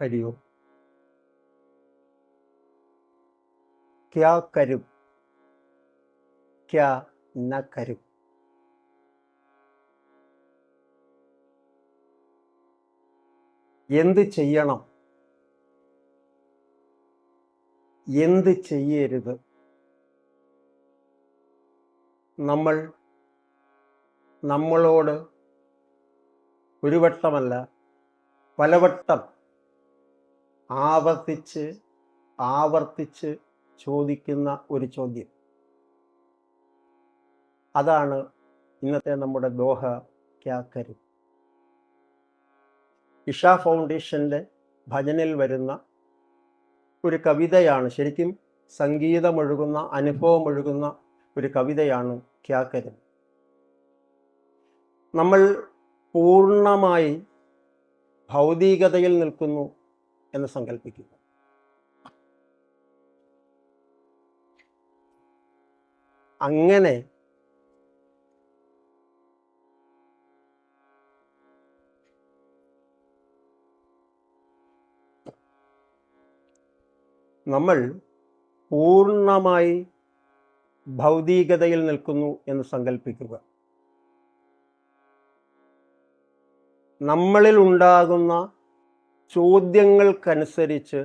हरिओम। क्या करूं, क्या न करूं? എന്ത് ചെയ്യണം, എന്ത് ചെയ്യരുത്? നമ്മൾ നമ്മളോട് ഒരു വട്ടമല്ല പലവട്ടം ആവർത്തിച്ച് ആവർത്തിച്ച് ചോദിക്കുന്ന ഒരു ചോദ്യം. അതാണ് ഇന്നത്തെ നമ്മുടെ ദോഹ ക്യാ കരും. ഇഷ ഫൗണ്ടേഷൻ്റെ ഭജനിൽ വരുന്ന ഒരു കവിതയാണ്, ശരിക്കും സംഗീതമൊഴുകുന്ന അനുഭവമൊഴുകുന്ന ഒരു കവിതയാണ് ക്യാ കരും. നമ്മൾ പൂർണ്ണമായി ഭൗതികതയിൽ നിൽക്കുന്നു എന്ന് സങ്കല്പിക്കുക. അങ്ങനെ നമ്മൾ പൂർണ്ണമായി ഭൗതികതയിൽ നിൽക്കുന്നു എന്ന് സങ്കല്പിക്കുക. നമ്മളിൽ ഉണ്ടാകുന്ന ചോദ്യങ്ങൾക്കനുസരിച്ച്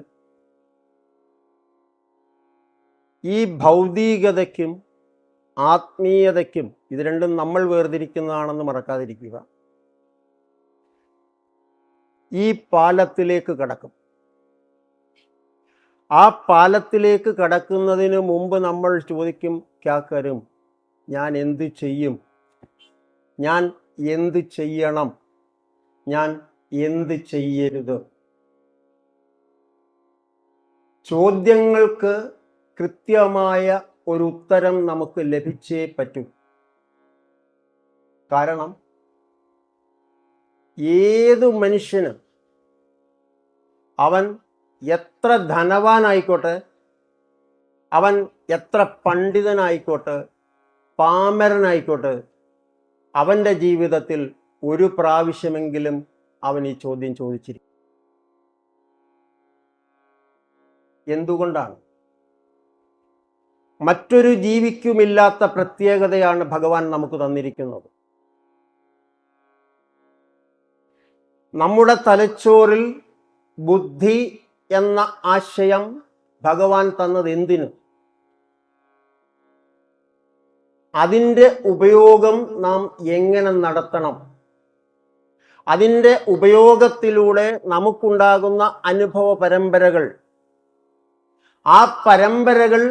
ഈ ഭൗതികതയ്ക്കും ആത്മീയതയ്ക്കും, ഇത് രണ്ടും നമ്മൾ വേർതിരിക്കുന്നതാണെന്ന് മറക്കാതിരിക്കുക, ഈ പാലത്തിലേക്ക് കടക്കും. ആ പാലത്തിലേക്ക് കടക്കുന്നതിന് മുമ്പ് നമ്മൾ ചോദിക്കും ക്യാ കരും, ഞാൻ എന്ത് ചെയ്യും, ഞാൻ എന്ത് ചെയ്യണം, ഞാൻ എന്ത് ചെയ്യരുത്? ചോദ്യങ്ങൾക്ക് കൃത്യമായ ഒരു ഉത്തരം നമുക്ക് ലഭിച്ചേ പറ്റൂ. കാരണം ഏതു മനുഷ്യന്, അവൻ എത്ര ധനവാനായിക്കോട്ടെ, അവൻ എത്ര പണ്ഡിതനായിക്കോട്ടെ, പാമരനായിക്കോട്ടെ, അവൻ്റെ ജീവിതത്തിൽ ഒരു പ്രാവശ്യമെങ്കിലും അവൻ ഈ ചോദ്യം ചോദിച്ചിരിക്കും. എന്തുകൊണ്ടാണ്? മറ്റൊരു ജീവിക്കുമില്ലാത്ത പ്രത്യേകതയാണ് ഭഗവാൻ നമുക്ക് തന്നിരിക്കുന്നത്. നമ്മുടെ തലച്ചോറിൽ ബുദ്ധി എന്ന ആശയം ഭഗവാൻ തന്നത് എന്തിന്? അതിൻ്റെ ഉപയോഗം നാം എങ്ങനെ നടത്തണം? അതിൻ്റെ ഉപയോഗത്തിലൂടെ നമുക്കുണ്ടാകുന്ന അനുഭവ പരമ്പരകൾ, ആ പരമ്പരകൾ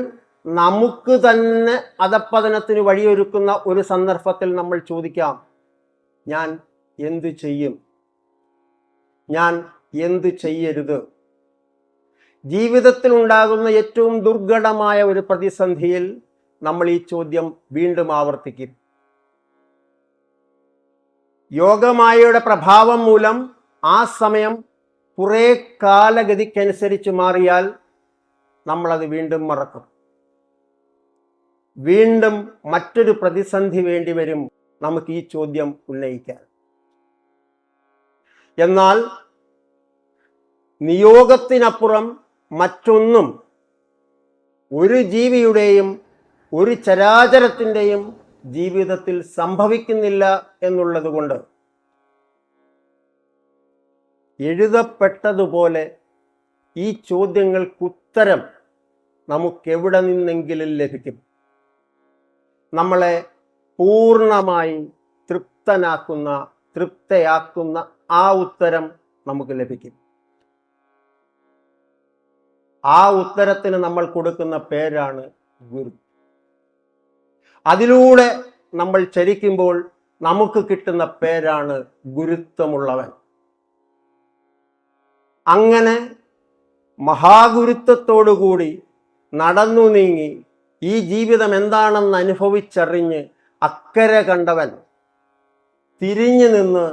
നമുക്ക് തന്നെ അധപ്പതനത്തിന് വഴിയൊരുക്കുന്ന ഒരു സന്ദർഭത്തിൽ നമ്മൾ ചോദിക്കാം, ഞാൻ എന്തു ചെയ്യും, ഞാൻ എന്തു ചെയ്യരുത്? ജീവിതത്തിൽ ഉണ്ടാകുന്ന ഏറ്റവും ദുർഘടമായ ഒരു പ്രതിസന്ധിയിൽ നമ്മൾ ഈ ചോദ്യം വീണ്ടും ആവർത്തിക്കും. യോഗമായയുടെ പ്രഭാവം മൂലം ആ സമയം കുറേ കാലഗതിക്കനുസരിച്ച് മാറിയാൽ നമ്മളത് വീണ്ടും മറക്കും. വീണ്ടും മറ്റൊരു പ്രതിസന്ധി വേണ്ടി വരും നമുക്ക് ഈ ചോദ്യം ഉന്നയിക്കാൻ. എന്നാൽ നിയോഗത്തിനപ്പുറം മറ്റൊന്നും ഒരു ജീവിയുടെയും ഒരു ചരാചരത്തിൻ്റെയും ജീവിതത്തിൽ സംഭവിക്കുന്നില്ല എന്നുള്ളത് കൊണ്ട് എഴുതപ്പെട്ടതുപോലെ ഈ ചോദ്യങ്ങൾക്കുത്തരം നമുക്കെവിടെ നിന്നെങ്കിലും ലഭിക്കും. നമ്മളെ പൂർണ്ണമായി തൃപ്തയാക്കുന്ന ആ ഉത്തരം നമുക്ക് ലഭിക്കും. ആ ഉത്തരത്തിന് നമ്മൾ കൊടുക്കുന്ന പേരാണ് ഗുരു. അതിലൂടെ നമ്മൾ ചരിക്കുമ്പോൾ നമുക്ക് കിട്ടുന്ന പേരാണ് ഗുരുത്വമുള്ളവൻ. അങ്ങനെ മഹാഗുരുത്വത്തോടുകൂടി നടന്നു നീങ്ങി ഈ ജീവിതം എന്താണെന്ന് അനുഭവിച്ചറിഞ്ഞ് അക്കരെ കണ്ടവൻ തിരിഞ്ഞു നിന്ന്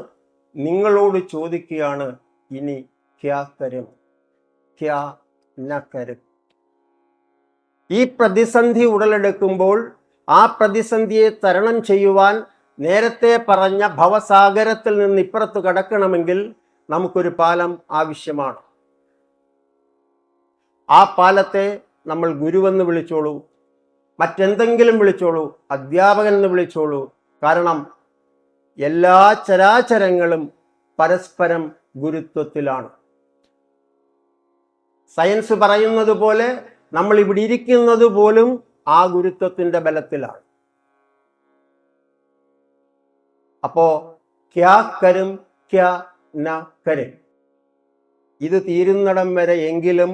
നിങ്ങളോട് ചോദിക്കുകയാണ്, ഇനി ക്യാ കരും, ക്യാ ന കരും? ഈ പ്രതിസന്ധി ഉടലെടുക്കുമ്പോൾ ആ പ്രതിസന്ധിയെ തരണം ചെയ്യുവാൻ നേരത്തെ പറഞ്ഞ ഭവസാഗരത്തിൽ നിന്ന് ഇപ്പുറത്ത് കടക്കണമെങ്കിൽ നമുക്കൊരു പാലം ആവശ്യമാണ്. ആ പാലത്തെ നമ്മൾ ഗുരുവെന്ന് വിളിച്ചോളൂ, മറ്റെന്തെങ്കിലും വിളിച്ചോളൂ, അധ്യാപകൻ എന്ന് വിളിച്ചോളൂ. കാരണം എല്ലാ ചരാചരങ്ങളും പരസ്പരം ഗുരുത്വത്തിലാണ്. സയൻസ് പറയുന്നത് പോലെ നമ്മൾ ഇവിടെ ഇരിക്കുന്നത് പോലും ആ ഗുരുത്വത്തിന്റെ ബലത്തിലാണ്. അപ്പോ ക്യാ കരും ക്യാ ന കരും, ഇത് തീരുന്നിടം വരെ എങ്കിലും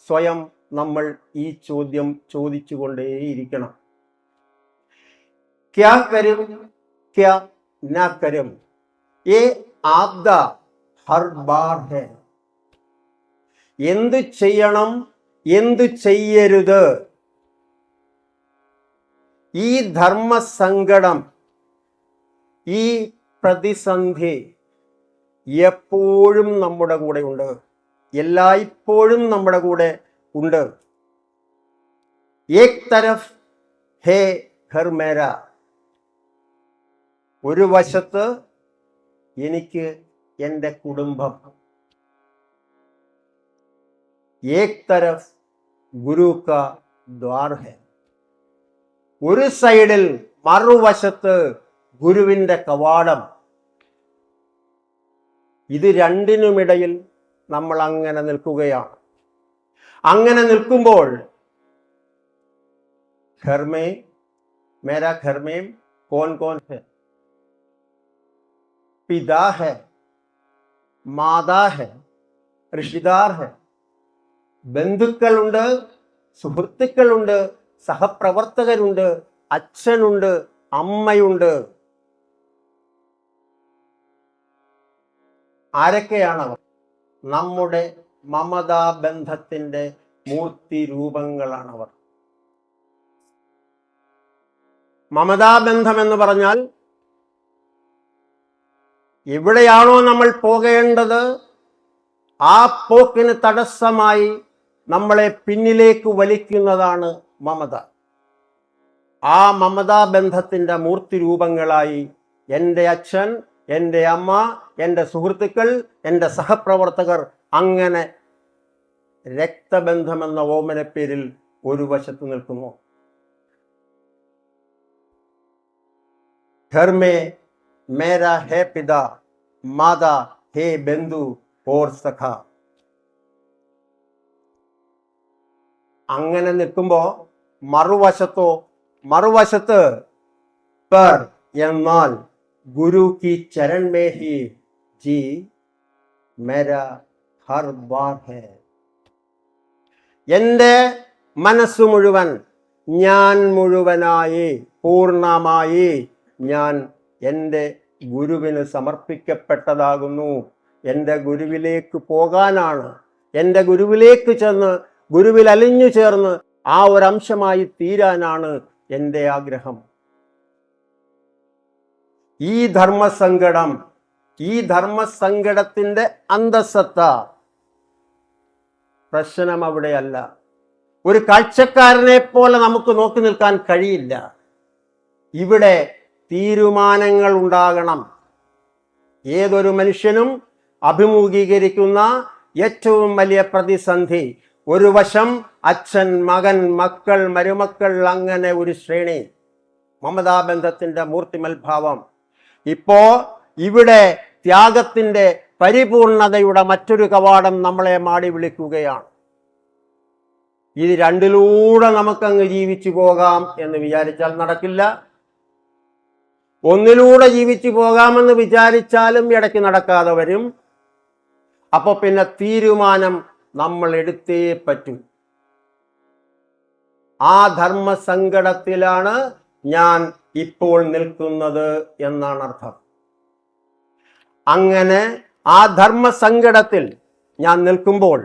സ്വയം നമ്മൾ ഈ ചോദ്യം ചോദിച്ചുകൊണ്ടേയിരിക്കണം. ക്യാ കരും ക്യാ ന കരും, യേ ആപ്ത ഹർ ബാർ ഹൈ. എന്തു ചെയ്യണം, എന്തു ചെയ്യരുത്, ഈ ധർമ്മസങ്കടം, ഈ പ്രതിസന്ധി എപ്പോഴും നമ്മുടെ കൂടെ ഉണ്ട്, എല്ലായ്പ്പോഴും നമ്മുടെ കൂടെ ഉണ്ട്. ഏക് തരഫ് ഹേ ഘർ മേര, ഒരു വശത്ത് എനിക്ക് എൻ്റെ കുടുംബം, ഏക് തരഫ് ഗുരു കാ ദ്വാർ ഹെ, ഒരു സൈഡിൽ മറുവശത്ത് ഗുരുവിൻ്റെ കവാടം. ഇത് രണ്ടിനുമിടയിൽ നമ്മൾ അങ്ങനെ നിൽക്കുകയാണ്. അങ്ങനെ നിൽക്കുമ്പോൾ ഘർ മേ മേരാ ഘർ മേ കോൻ കോൻ ഹെ, പിതാ ഹെ, മാതാ ഹെ, റിഷിദാർ ഹെ, ബന്ധുക്കളുണ്ട്, സുഹൃത്തുക്കളുണ്ട്, സഹപ്രവർത്തകരുണ്ട്, അച്ഛനുണ്ട്, അമ്മയുണ്ട്. ആരൊക്കെയാണവർ? നമ്മുടെ മമതാ ബന്ധത്തിന്റെ മൂർത്തി രൂപങ്ങളാണവർ. മമതാ ബന്ധം എന്ന് പറഞ്ഞാൽ എവിടെയാണോ നമ്മൾ പോകേണ്ടത് ആ പോക്കിന് തടസ്സമായി നമ്മളെ പിന്നിലേക്ക് വലിക്കുന്നതാണ് മമത. ആ മമതാ ബന്ധത്തിന്റെ മൂർത്തി രൂപങ്ങളായി എൻ്റെ അച്ഛൻ, എൻ്റെ അമ്മ, എൻ്റെ സുഹൃത്തുക്കൾ, എൻ്റെ സഹപ്രവർത്തകർ, അങ്ങനെ രക്തബന്ധമെന്ന ഓമന പേരിൽ ഒരു വശത്ത് നിൽക്കുന്നു. ഘർ മേ മേരാ ഹേ പിതാ, മാതാ ഹേ ബന്ധു ഓർ സഖ. അങ്ങനെ നിൽക്കുമ്പോ മറുവശത്ത് പർ എന്നാൽ ഗുരു കി ചരൺ മേ ഹി ജി മേരാ ഹർ ബാർ ഹേ. എൻ്റെ മനസ്സ് മുഴുവൻ, ഞാൻ മുഴുവനായി, പൂർണ്ണമായി ഞാൻ എൻ്റെ ഗുരുവിന് സമർപ്പിക്കപ്പെട്ടതാകുന്നു. എൻ്റെ ഗുരുവിലേക്ക് പോകാനാണ്, എൻ്റെ ഗുരുവിലേക്ക് ചെന്ന് ഗുരുവിൽ അലിഞ്ഞു ചേർന്ന് ആ ഒരംശമായി തീരാനാണ് എൻ്റെ ആഗ്രഹം. ഈ ധർമ്മസങ്കടത്തിന്റെ അന്തസത്ത, പ്രശ്നം അവിടെയല്ല. ഒരു കാഴ്ചക്കാരനെ പോലെ നമുക്ക് നോക്കി നിൽക്കാൻ കഴിയില്ല. ഇവിടെ തീരുമാനങ്ങൾ ഉണ്ടാകണം. ഏതൊരു മനുഷ്യനും അഭിമുഖീകരിക്കുന്ന ഏറ്റവും വലിയ പ്രതിസന്ധി, ഒരു വശം അച്ഛൻ, മകൻ, മക്കൾ, മരുമക്കൾ, അങ്ങനെ ഒരു ശ്രേണി, മമതാബന്ധത്തിന്റെ മൂർത്തിമൽഭാവം. ഇപ്പോ ഇവിടെ ത്യാഗത്തിന്റെ പരിപൂർണതയുടെ മറ്റൊരു കവാടം നമ്മളെ മാടി വിളിക്കുകയാണ്. ഇത് രണ്ടിലൂടെ നമുക്കങ്ങ് ജീവിച്ചു പോകാം എന്ന് വിചാരിച്ചാൽ നടക്കില്ല. ഒന്നിലൂടെ ജീവിച്ചു പോകാമെന്ന് വിചാരിച്ചാലും ഇടയ്ക്ക് നടക്കാതെ വരും. അപ്പൊ പിന്നെ തീരുമാനം നമ്മൾ എടുത്തേ പറ്റൂ. ആ ധർമ്മസങ്കടത്തിലാണ് ഞാൻ ഇപ്പോൾ നിൽക്കുന്നത് എന്നാണ് അർത്ഥം. അങ്ങനെ ആ ധർമ്മസങ്കടത്തിൽ ഞാൻ നിൽക്കുമ്പോൾ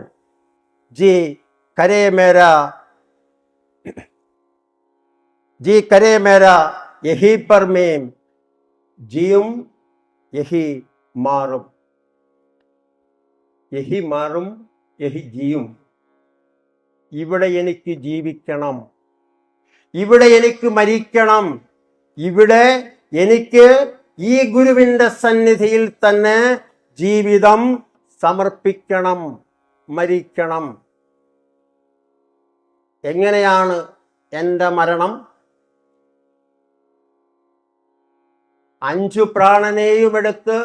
ജി കരേ മേരാ യഹി പർ മേം ജിയും യഹി മാറും, യഹി മാറും യഹി ജിയും. ഇവിടെ എനിക്ക് ജീവിക്കണം, ഇവിടെ എനിക്ക് മരിക്കണം, ഇവിടെ എനിക്ക് ഈ ഗുരുവിന്റെ സന്നിധിയിൽ തന്നെ ജീവിതം സമർപ്പിക്കണം, മരിക്കണം. എങ്ങനെയാണ് എൻ്റെ മരണം? 5 പ്രാണനെയും എടുത്ത്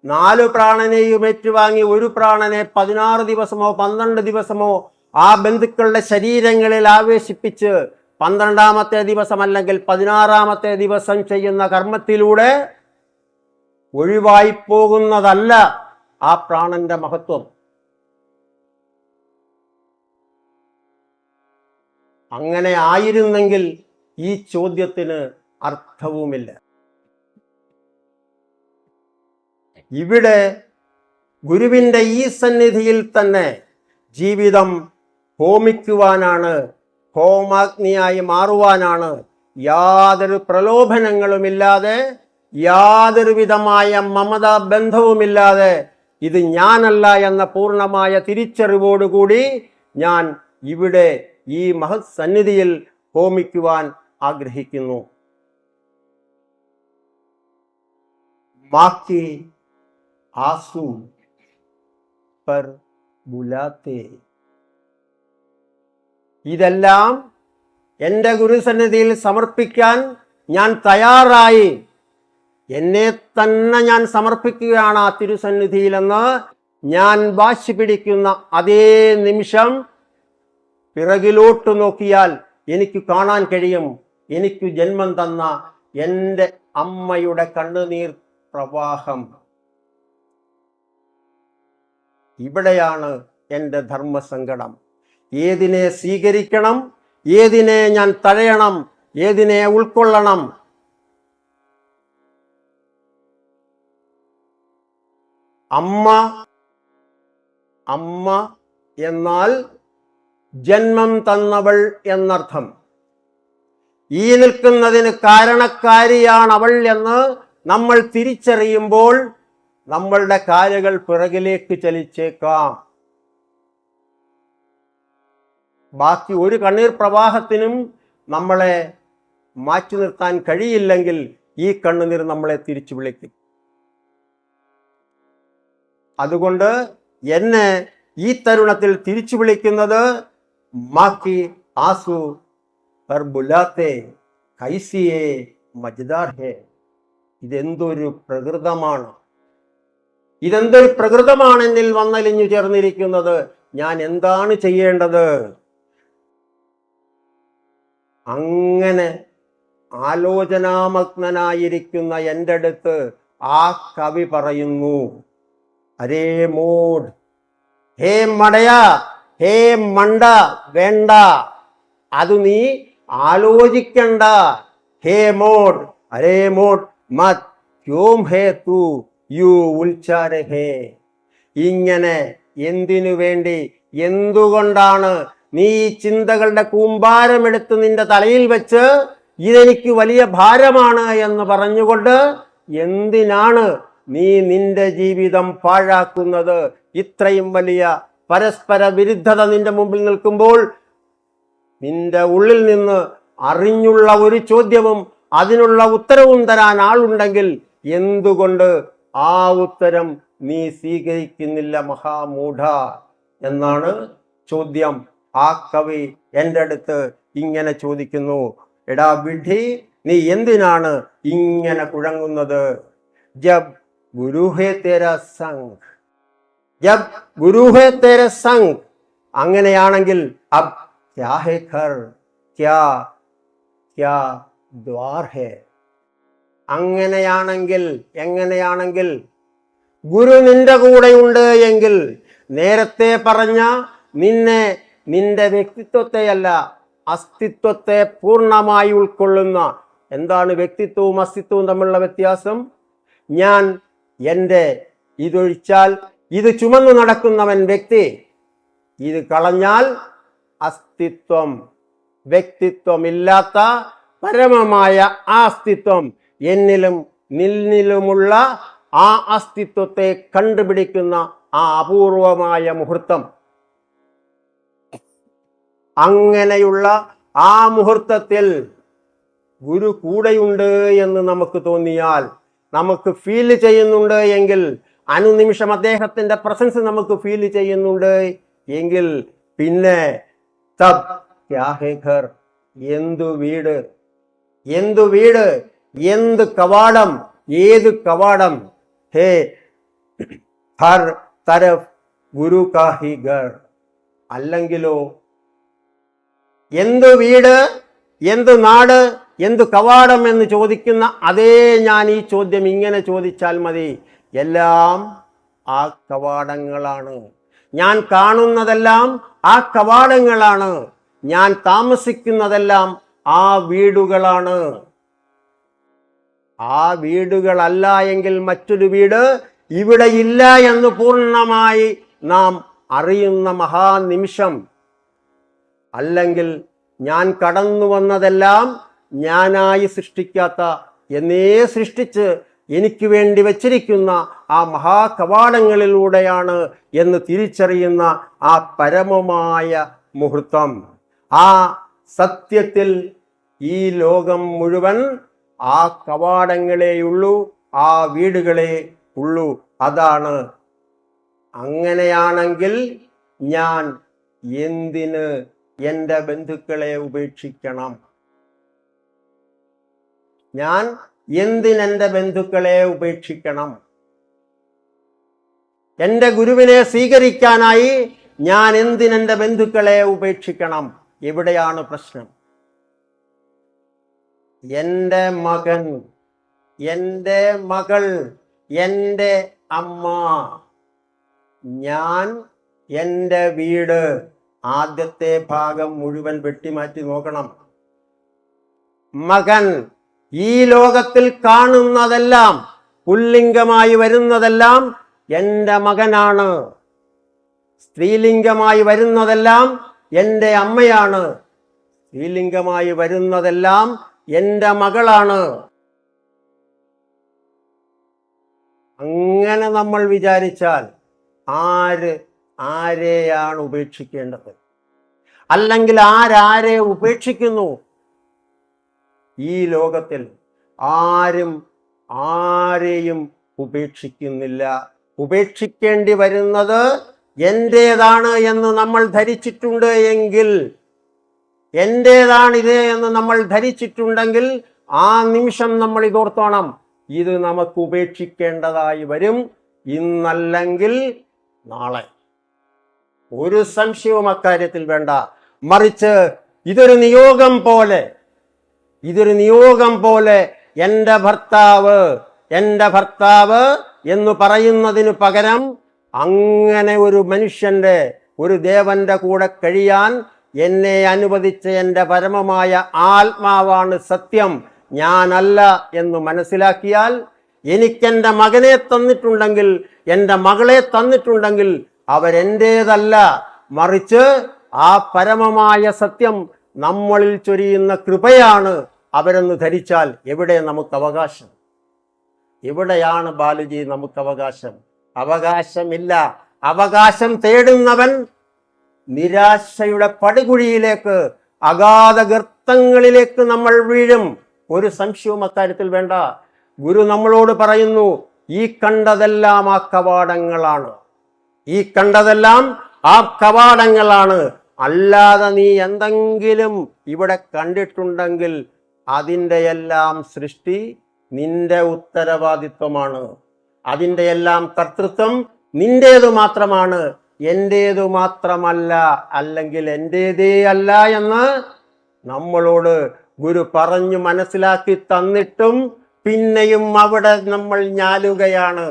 4 പ്രാണനെയും ഏറ്റുവാങ്ങി ഒരു പ്രാണനെ 16 ദിവസമോ 12 ദിവസമോ ആ ബന്ധുക്കളുടെ ശരീരങ്ങളിൽ ആവേശിപ്പിച്ച് 12ാമത്തെ ദിവസം അല്ലെങ്കിൽ 16ാമത്തെ ദിവസം ചെയ്യുന്ന കർമ്മത്തിലൂടെ ഒഴിവായി പോകുന്നതല്ല ആ പ്രാണന്റെ മഹത്വം. അങ്ങനെ ആയിരുന്നെങ്കിൽ ഈ ചോദ്യത്തിന് അർത്ഥവുമില്ല. ഇവിടെ ഗുരുവിൻ്റെ ഈ സന്നിധിയിൽ തന്നെ ജീവിതം ഹോമിക്കുവാനാണ്, ഹോമാഗ്നിയായി മാറുവാനാണ്. യാതൊരു പ്രലോഭനങ്ങളുമില്ലാതെ, യാതൊരു വിധമായ മമതാ ബന്ധവുമില്ലാതെ, ഇത് ഞാനല്ല എന്ന പൂർണ്ണമായ തിരിച്ചറിവോടുകൂടി ഞാൻ ഇവിടെ ഈ മഹത് സന്നിധിയിൽ ഹോമിക്കുവാൻ ആഗ്രഹിക്കുന്നു. മാക്കി ആസു പർ ബുലാത്തെ. ഇതെല്ലാം എൻ്റെ ഗുരുസന്നിധിയിൽ സമർപ്പിക്കാൻ ഞാൻ തയ്യാറായി. എന്നെ തന്നെ ഞാൻ സമർപ്പിക്കുകയാണ് ആ തിരുസന്നിധിയിലെന്ന് ഞാൻ വാശി പിടിക്കുന്ന അതേ നിമിഷം പിറകിലോട്ട് നോക്കിയാൽ എനിക്ക് കാണാൻ കഴിയും, എനിക്ക് ജന്മം തന്ന എൻ്റെ അമ്മയുടെ കണ്ണുനീർ പ്രവാഹം. ഇവിടെയാണ് എൻ്റെ ധർമ്മസങ്കടം. ഏതിനെ സ്വീകരിക്കണം, ഏതിനെ ഞാൻ തഴയണം, ഏതിനെ ഉൾക്കൊള്ളണം? അമ്മ, അമ്മ എന്നാൽ ജന്മം തന്നവൾ എന്നർത്ഥം. ഈ നിൽക്കുന്നതിന് കാരണക്കാരിയാണവൾ എന്ന് നമ്മൾ തിരിച്ചറിയുമ്പോൾ നമ്മളുടെ കാലുകൾ പിറകിലേക്ക് ചലിച്ചേക്കാം. ബാക്കി ഒരു കണ്ണീർ പ്രവാഹത്തിനും നമ്മളെ മാറ്റി നിർത്താൻ കഴിയില്ലെങ്കിൽ ഈ കണ്ണുനീർ നമ്മളെ തിരിച്ചു വിളിക്കും. അതുകൊണ്ട് എന്നെ ഈ തരുണത്തിൽ തിരിച്ചു വിളിക്കുന്നത് മാക്കി ആസു പർ ബുലാത്തെ കൈസിയെ മജ്ദാർ ഹേ. ഇതെന്തൊരു പ്രകൃതമാണ്, ഇതെന്തൊരു പ്രകൃതമാണ് എന്നിൽ വന്നലിഞ്ഞു ചേർന്നിരിക്കുന്നത്. ഞാൻ എന്താണ് ചെയ്യേണ്ടത്? അങ്ങനെ ആലോചനാമഗ്നനായിരിക്കുന്ന എൻ്റെ അടുത്ത് ആ കവി പറയുന്നു, അരേ മൂഡ്, ഹേ മടയ, ഹേ മണ്ട, വേണ്ട, അത് നീ ആലോചിക്കണ്ട. ഹേ മോഡ്, അരേ മോഡ് മത്, ക്യോം ഹേ തൂ യു ഉൽച്ചാര ഹേ. ഇങ്ങനെ എന്തിനു വേണ്ടി, എന്തുകൊണ്ടാണ് നീ ഈ ചിന്തകളുടെ കൂമ്പാരമെടുത്ത് നിന്റെ തലയിൽ വെച്ച് ഇതെനിക്ക് വലിയ ഭാരമാണ് എന്ന് പറഞ്ഞുകൊണ്ട് എന്തിനാണ് നീ നിന്റെ ജീവിതം പാഴാക്കുന്നത്? ഇത്രയും വലിയ പരസ്പര വിരുദ്ധത നിന്റെ മുമ്പിൽ നിൽക്കുമ്പോൾ നിന്റെ ഉള്ളിൽ നിന്ന് അറിഞ്ഞുള്ള ഒരു ചോദ്യവും അതിനുള്ള ഉത്തരവും തരാൻ ആളുണ്ടെങ്കിൽ എന്തുകൊണ്ട് ആ ഉത്തരം നീ സ്വീകരിക്കുന്നില്ല മഹാമൂഢ എന്നാണ് ചോദ്യം. ആ കവി എൻ്റെ അടുത്ത് ഇങ്ങനെ ചോദിക്കുന്നു, എടാ വിഡ്ഢി, നീ എന്തിനാണ് ഇങ്ങനെ കുഴങ്ങുന്നത്? ജബ് ഗുരു ഹേ തേര സംഗ്, ജബ് ഗുരു ഹേ തേര സംഗ്. അങ്ങനെയാണെങ്കിൽ അബ് ക്യാ ഹേ ഘർ, ക്യാ ക്യാ ദ്വാർ ഹേ. അങ്ങനെയാണെങ്കിൽ, എങ്ങനെയാണെങ്കിൽ ഗുരു നിന്റെ കൂടെയുണ്ട് എങ്കിൽ നേരത്തെ പറഞ്ഞ നിന്റെ വ്യക്തിത്വത്തെയല്ല, അസ്തിത്വത്തെ പൂർണ്ണമായി ഉൾക്കൊള്ളുന്ന, എന്താണ് വ്യക്തിത്വവും അസ്തിത്വവും തമ്മിലുള്ള വ്യത്യാസം? ഞാൻ എൻ്റെ ഇതൊഴിച്ചാൽ ഇത് ചുമന്നു നടക്കുന്നവൻ വ്യക്തി, ഇത് കളഞ്ഞാൽ അസ്തിത്വം. വ്യക്തിത്വമില്ലാത്ത പരമമായ ആ അസ്തിത്വം എന്നിലും നിന്നിലുമുള്ള ആ അസ്തിത്വത്തെ കണ്ടുപിടിക്കുന്ന ആ അപൂർവമായ മുഹൂർത്തം. അങ്ങനെയുള്ള ആ മുഹൂർത്തത്തിൽ ഗുരു കൂടെയുണ്ട് എന്ന് നമുക്ക് തോന്നിയാൽ, നമുക്ക് ഫീൽ ചെയ്യുന്നുണ്ട് എങ്കിൽ, അനുനിമിഷം അദ്ദേഹത്തിന്റെ പ്രസൻസ് നമുക്ക് ഫീൽ ചെയ്യുന്നുണ്ട് എങ്കിൽ, പിന്നെ തബ് ക്യാ ഹേ ഘർ, എന്തു വീട്, എന്തു വീട്, എന്ത് കവാടം, ഏത് കവാടം. ഹേ ഹർ തരഫ് ഗുരു കാ ഹി ഘർ. അല്ലെങ്കിലോ എന്തു വീട്, എന്ത് നാട്, എന്ത് കവാടം എന്ന് ചോദിക്കുന്ന അതേ ഞാൻ ഈ ചോദ്യം ഇങ്ങനെ ചോദിച്ചാൽ മതി. എല്ലാം ആ കവാടങ്ങളാണ്. ഞാൻ കാണുന്നതെല്ലാം ആ കവാടങ്ങളാണ്. ഞാൻ താമസിക്കുന്നതെല്ലാം ആ വീടുകളാണ്. ആ വീടുകളല്ല എങ്കിൽ മറ്റൊരു വീട് ഇവിടെ ഇല്ല എന്ന് പൂർണ്ണമായി നാം അറിയുന്ന മഹാനിമിഷം. അല്ലെങ്കിൽ ഞാൻ കടന്നു വന്നതെല്ലാം ഞാനായി സൃഷ്ടിക്കാത്ത, എന്നേ സൃഷ്ടിച്ച് എനിക്ക് വേണ്ടി വച്ചിരിക്കുന്ന ആ മഹാകവാടങ്ങളിലൂടെയാണ് എന്ന് തിരിച്ചറിയുന്ന ആ പരമമായ മുഹൂർത്തം. ആ സത്യത്തിൽ ഈ ലോകം മുഴുവൻ ആ കവാടങ്ങളെയുള്ളൂ, ആ വീടുകളെ ഉള്ളൂ. അതാണ്. അങ്ങനെയാണെങ്കിൽ ഞാൻ എന്തിന് എൻ്റെ ബന്ധുക്കളെ ഉപേക്ഷിക്കണം? ഞാൻ എന്തിനെൻ്റെ ബന്ധുക്കളെ ഉപേക്ഷിക്കണം? എൻ്റെ ഗുരുവിനെ സ്വീകരിക്കാനായി ഞാൻ എന്തിനെൻ്റെ ബന്ധുക്കളെ ഉപേക്ഷിക്കണം? എവിടെയാണ് പ്രശ്നം? എൻ്റെ മകൻ, എൻ്റെ മകൾ, എൻ്റെ അമ്മ, ഞാൻ, എൻ്റെ വീട്. ആദ്യത്തെ ഭാഗം മുഴുവൻ വെട്ടിമാറ്റി നോക്കണം. മകൻ, ഈ ലോകത്തിൽ കാണുന്നതെല്ലാം, പുല്ലിംഗമായി വരുന്നതെല്ലാം എൻ്റെ മകനാണ്. സ്ത്രീലിംഗമായി വരുന്നതെല്ലാം എൻ്റെ അമ്മയാണ്. സ്ത്രീലിംഗമായി വരുന്നതെല്ലാം എൻ്റെ മകളാണ്. അങ്ങനെ നമ്മൾ വിചാരിച്ചാൽ ആരെയാണ് ഉപേക്ഷിക്കേണ്ടത്? അല്ലെങ്കിൽ ആരെ ഉപേക്ഷിക്കുന്നു? ഈ ലോകത്തിൽ ആരും ആരെയും ഉപേക്ഷിക്കുന്നില്ല. ഉപേക്ഷിക്കേണ്ടി വരുന്നത് എൻ്റേതാണ് എന്ന് നമ്മൾ ധരിച്ചിട്ടുണ്ട് എങ്കിൽ, എൻ്റേതാണിത് എന്ന് നമ്മൾ ധരിച്ചിട്ടുണ്ടെങ്കിൽ ആ നിമിഷം നമ്മൾ ഇതോർത്തോണം, ഇത് നമുക്ക് ഉപേക്ഷിക്കേണ്ടതായി വരും. ഇന്നല്ലെങ്കിൽ നാളെ. ഒരു സംശയവും അക്കാര്യത്തിൽ വേണ്ട. മറിച്ച് ഇതൊരു നിയോഗം പോലെ എൻ്റെ ഭർത്താവ് എന്ന് പറയുന്നതിന് പകരം അങ്ങനെ ഒരു മനുഷ്യന്റെ, ഒരു ദേവന്റെ കൂടെ കഴിയാൻ എന്നെ അനുവദിച്ച എൻ്റെ പരമമായ ആത്മാവാണ് സത്യം, ഞാനല്ല എന്ന് മനസ്സിലാക്കിയാൽ, എനിക്കെൻ്റെ മകനെ തന്നിട്ടുണ്ടെങ്കിൽ, എൻ്റെ മകളെ തന്നിട്ടുണ്ടെങ്കിൽ അവരെൻ്റേതല്ല, മറിച്ച് ആ പരമമായ സത്യം നമ്മളിൽ ചൊരിയുന്ന കൃപയാണ് അവരെന്ന് ധരിച്ചാൽ എവിടെ നമുക്ക് അവകാശം? എവിടെയാണ് ബാലുജി നമുക്ക് അവകാശം? അവകാശമില്ല. അവകാശം തേടുന്നവൻ നിരാശയുടെ പടുകുഴിയിലേക്ക്, അഗാധ ഗർത്തങ്ങളിലേക്ക് നമ്മൾ വീഴും. ഒരു സംശയവും അക്കാര്യത്തിൽ വേണ്ട. ഗുരു നമ്മളോട് പറയുന്നു, ഈ കണ്ടതെല്ലാം ആ കവാടങ്ങളാണ്. ഈ കണ്ടതെല്ലാം ആ കവാടങ്ങളാണ്. അല്ലാതെ നീ എന്തെങ്കിലും ഇവിടെ കണ്ടിട്ടുണ്ടെങ്കിൽ അതിൻ്റെ എല്ലാം സൃഷ്ടി നിന്റെ ഉത്തരവാദിത്വമാണ്. അതിൻ്റെ എല്ലാം കർത്തൃത്വം നിന്റേതു മാത്രമാണ്, എൻ്റേതു മാത്രമല്ല, അല്ലെങ്കിൽ എൻ്റേതേ അല്ല എന്ന് നമ്മളോട് ഗുരു പറഞ്ഞു മനസ്സിലാക്കി തന്നിട്ടും പിന്നെയും അവിടെ നമ്മൾ ഞാലുകയാണ്.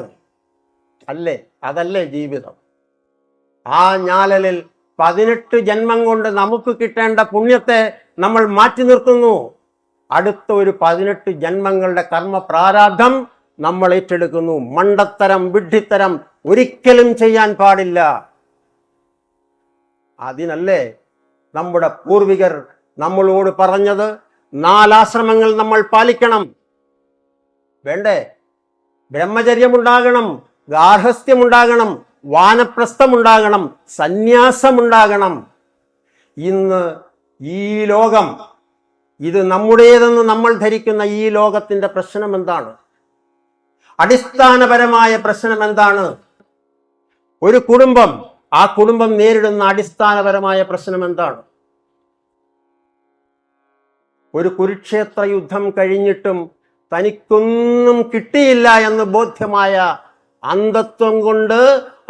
അല്ലേ? അതല്ലേ ജീവിതം? ആ ഞാലലിൽ 18 ജന്മം കൊണ്ട് നമുക്ക് കിട്ടേണ്ട പുണ്യത്തെ നമ്മൾ മാറ്റി നിർത്തുന്നു. അടുത്ത ഒരു 18 ജന്മങ്ങളുടെ കർമ്മ പ്രാരാബ്ധം നമ്മൾ ഏറ്റെടുക്കുന്നു. മണ്ടത്തരം, വിഡ്ഢിത്തരം ഒരിക്കലും ചെയ്യാൻ പാടില്ല. അതിനല്ലേ നമ്മുടെ പൂർവികർ നമ്മളോട് പറഞ്ഞത് 4 ആശ്രമങ്ങൾ നമ്മൾ പാലിക്കണം. വേണ്ടേ? ബ്രഹ്മചര്യമുണ്ടാകണം, ഗാർഹസ്ഥ്യമുണ്ടാകണം, വാനപ്രസ്ഥമുണ്ടാകണം, സന്യാസമുണ്ടാകണം. ഇന്ന് ഈ ലോകം, ഇത് നമ്മുടേതെന്ന് നമ്മൾ ധരിക്കുന്ന ഈ ലോകത്തിന്റെ പ്രശ്നം എന്താണ്? അടിസ്ഥാനപരമായ പ്രശ്നം എന്താണ്? ഒരു കുടുംബം, ആ കുടുംബം നേരിടുന്ന അടിസ്ഥാനപരമായ പ്രശ്നം എന്താണ്? ഒരു കുരുക്ഷേത്ര യുദ്ധം കഴിഞ്ഞിട്ടും തനിക്കൊന്നും കിട്ടിയില്ല എന്ന് ബോധ്യമായ അന്ധത്വം കൊണ്ട്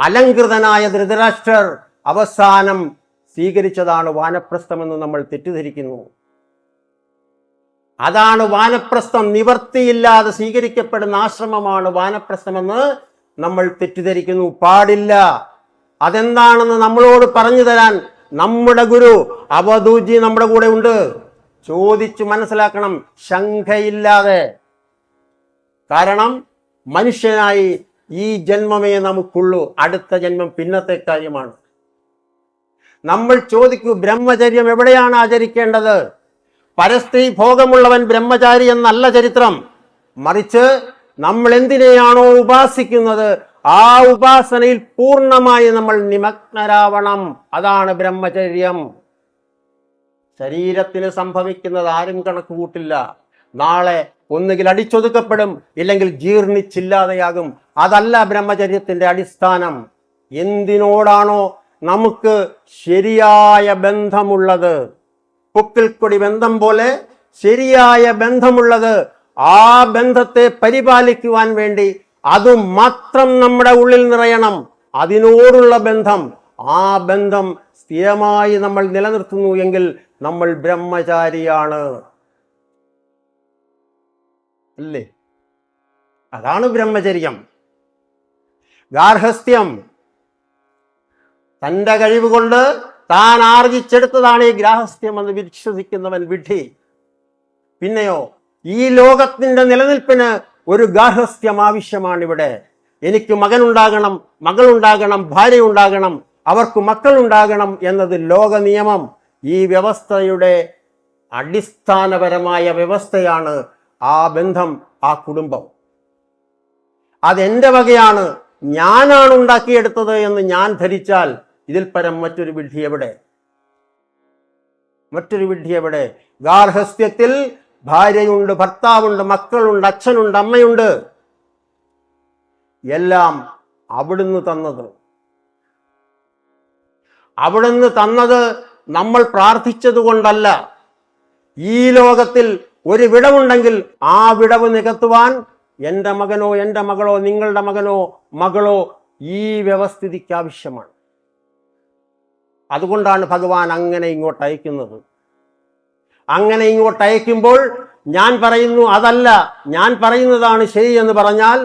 അലങ്കൃതനായ ധൃതരാഷ്ട്രർ അവസാനം സ്വീകരിച്ചതാണ് വാനപ്രസ്ഥമെന്ന് നമ്മൾ തെറ്റിദ്ധരിക്കുന്നു. അതാണ് വാനപ്രസ്ഥം. നിവർത്തിയില്ലാതെ സ്വീകരിക്കപ്പെടുന്ന ആശ്രമമാണ് വാനപ്രസ്ഥമെന്ന് നമ്മൾ തെറ്റിദ്ധരിക്കുന്നു. പാടില്ല. അതെന്താണെന്ന് നമ്മളോട് പറഞ്ഞു തരാൻ നമ്മുടെ ഗുരു അവധൂജി നമ്മുടെ കൂടെ ഉണ്ട്. ചോദിച്ചു മനസ്സിലാക്കണം, ശങ്കയില്ലാതെ. കാരണം മനുഷ്യനായി ഈ ജന്മമേ നമുക്കുള്ളൂ, അടുത്ത ജന്മം പിന്നത്തെ കാര്യമാണ്. നമ്മൾ ചോദിക്കൂ, ബ്രഹ്മചര്യം എവിടെയാണ് ആചരിക്കേണ്ടത്? പരസ്ത്രീ ഭോഗമുള്ളവൻ ബ്രഹ്മചാരി എന്നല്ല ചരിത്രം. മറിച്ച് നമ്മൾ എന്തിനെയാണോ ഉപാസിക്കുന്നത് ആ ഉപാസനയിൽ പൂർണ്ണമായി നമ്മൾ നിമഗ്നരാവണം. അതാണ് ബ്രഹ്മചര്യം. ശരീരത്തിന് സംഭവിക്കുന്നത് ആരും കണക്ക് കൂട്ടില്ല. നാളെ ഒന്നുകിൽ അടിച്ചൊതുക്കപ്പെടും, ഇല്ലെങ്കിൽ ജീർണിച്ചില്ലാതെയാകും. അതല്ല ബ്രഹ്മചര്യത്തിന്റെ അടിസ്ഥാനം. എന്തിനോടാണോ നമുക്ക് ശരിയായ ബന്ധമുള്ളത്, പൊക്കിൾക്കൊടി ബന്ധം പോലെ ശരിയായ ബന്ധമുള്ളത്, ആ ബന്ധത്തെ പരിപാലിക്കുവാൻ വേണ്ടി അതുമാത്രം നമ്മുടെ ഉള്ളിൽ നിറയണം. അതിനോടുള്ള ബന്ധം, ആ ബന്ധം സ്ഥിരമായി നമ്മൾ നിലനിർത്തുന്നു എങ്കിൽ നമ്മൾ ബ്രഹ്മചാരിയാണ്. അല്ലേ? അതാണ് ബ്രഹ്മചര്യം. ഗാർഹസ്ഥ്യം തൻ്റെ കഴിവ് കൊണ്ട് താൻ ആർജിച്ചെടുത്തതാണ് ഈ ഗാർഹസ്ഥ്യം എന്ന് വിശ്വസിക്കുന്നവൻ വിഡ്ഢി. പിന്നെയോ ഈ ലോകത്തിന്റെ നിലനിൽപ്പിന് ഒരു ഗാർഹസ്ഥ്യം ആവശ്യമാണിവിടെ. എനിക്ക് മകനുണ്ടാകണം, മകളുണ്ടാകണം, ഭാര്യ ഉണ്ടാകണം, അവർക്ക് മക്കളുണ്ടാകണം എന്നത് ലോക നിയമം. ഈ വ്യവസ്ഥയുടെ അടിസ്ഥാനപരമായ വ്യവസ്ഥയാണ് ആ ബന്ധം, ആ കുടുംബം. അതെന്റെ വകയാണ്, ഞാനാണ് ഉണ്ടാക്കിയെടുത്തത് എന്ന് ഞാൻ ധരിച്ചാൽ ഇതിൽ പരം മറ്റൊരു വിഡ്ഢി എവിടെ? മറ്റൊരു വിഡ്ഢി എവിടെ? ഗാർഹസ്ഥ്യത്തിൽ ഭാര്യയുണ്ട്, ഭർത്താവുണ്ട്, മക്കളുണ്ട്, അച്ഛനുണ്ട്, അമ്മയുണ്ട്. എല്ലാം അവിടുന്ന് തന്നത്. അവിടുന്ന് തന്നത് നമ്മൾ പ്രാർത്ഥിച്ചത് കൊണ്ടല്ല. ഈ ലോകത്തിൽ ഒരു വിടവുണ്ടെങ്കിൽ ആ വിടവ് നികത്തുവാൻ എൻ്റെ മകനോ എൻ്റെ മകളോ നിങ്ങളുടെ മകനോ മകളോ ഈ വ്യവസ്ഥിതിക്ക് ആവശ്യമാണ്. അതുകൊണ്ടാണ് ഭഗവാൻ അങ്ങനെ ഇങ്ങോട്ട് അയക്കുന്നത്. അങ്ങനെ ഇങ്ങോട്ട് അയക്കുമ്പോൾ ഞാൻ പറയുന്നു അതല്ല, ഞാൻ പറയുന്നതാണ് ശരി എന്ന് പറഞ്ഞാൽ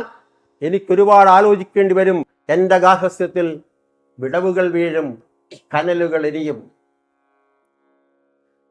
എനിക്കൊരുപാട് ആലോചിക്കേണ്ടി വരും. എൻ്റെ ഗാർഹസ്ഥ്യത്തിൽ വിടവുകൾ വീഴും, കനലുകൾ എരിയും.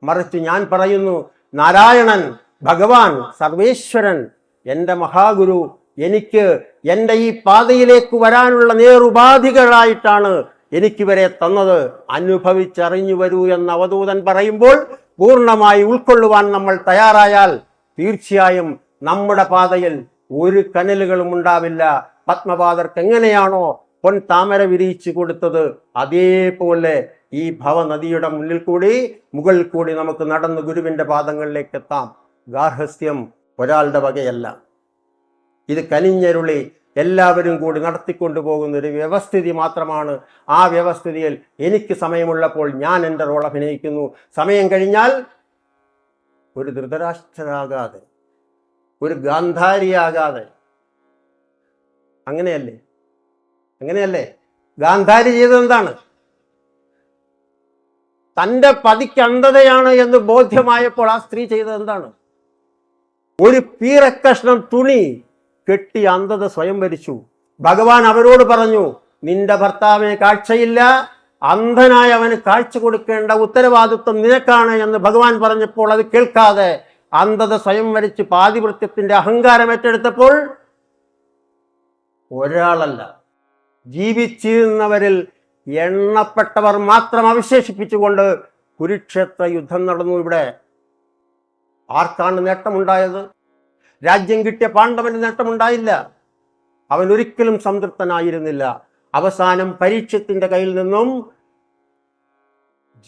മറിച്ച് ഞാൻ പറയുന്നു, നാരായണൻ, ഭഗവാൻ, സർവേശ്വരൻ, എൻ്റെ മഹാഗുരു എനിക്ക് എൻ്റെ ഈ പാതയിലേക്ക് വരാനുള്ള നേറുപാധികളായിട്ടാണ് എനിക്കിവരെ തന്നത്. അനുഭവിച്ചറിഞ്ഞു വരൂ എന്ന് അവധൂതൻ പറയുമ്പോൾ പൂർണ്ണമായി ഉൾക്കൊള്ളുവാൻ നമ്മൾ തയ്യാറായാൽ തീർച്ചയായും നമ്മുടെ പാതയിൽ ഒരു കനലുകളും ഉണ്ടാവില്ല. പത്മപാദർക്ക് എങ്ങനെയാണോ പൊൻ താമര വിരിയിച്ചു കൊടുത്തത് അതേപോലെ ഈ ഭവനദിയുടെ മുകളിൽ കൂടി നമുക്ക് നടന്ന് ഗുരുവിന്റെ പാദങ്ങളിലേക്ക് എത്താം. ഗാർഹസ്ഥ്യം ഒരാളുടെ വകയല്ല. ഇത് കനിഞ്ഞരുളി എല്ലാവരും കൂടി നടത്തിക്കൊണ്ടുപോകുന്ന ഒരു വ്യവസ്ഥിതി മാത്രമാണ്. ആ വ്യവസ്ഥിതിയിൽ എനിക്ക് സമയമുള്ളപ്പോൾ ഞാൻ എൻ്റെ റോൾ അഭിനയിക്കുന്നു. സമയം കഴിഞ്ഞാൽ ഒരു ധൃതരാഷ്ട്രരാകാതെ, ഒരു ഗാന്ധാരിയാകാതെ. അങ്ങനെയല്ലേ ഗാന്ധാരി ചെയ്തത് എന്താണ്? തൻ്റെ പതിക്ക് അന്ധതയാണ് എന്ന് ബോധ്യമായപ്പോൾ ആ സ്ത്രീ ചെയ്തത് എന്താണ്? ഒരു പീറക്കഷ്ണം തുണി കെട്ടി അന്ധത സ്വയം വരിച്ചു. ഭഗവാൻ അവരോട് പറഞ്ഞു, നിന്റെ ഭർത്താവിന് കാഴ്ചയില്ല, അന്ധനായ അവന് കാഴ്ച കൊടുക്കേണ്ട ഉത്തരവാദിത്വം നിനക്കാണ് എന്ന് ഭഗവാൻ പറഞ്ഞപ്പോൾ അത് കേൾക്കാതെ അന്ധത സ്വയം വരിച്ച് പാതിവൃത്യത്തിന്റെ അഹങ്കാരം ഏറ്റെടുത്തപ്പോൾ ഒരാളല്ല, ജീവിച്ചിരുന്നവരിൽ എണ്ണപ്പെട്ടവർ മാത്രം അവശേഷിപ്പിച്ചുകൊണ്ട് കുരുക്ഷേത്ര യുദ്ധം നടന്നു. ഇവിടെ ആർക്കാണ് നേട്ടമുണ്ടായത്? രാജ്യം കിട്ടിയ പാണ്ഡവന് നേട്ടമുണ്ടായില്ല. അവൻ ഒരിക്കലും സംതൃപ്തനായിരുന്നില്ല. അവസാനം പരീക്ഷത്തിന്റെ കയ്യിൽ നിന്നും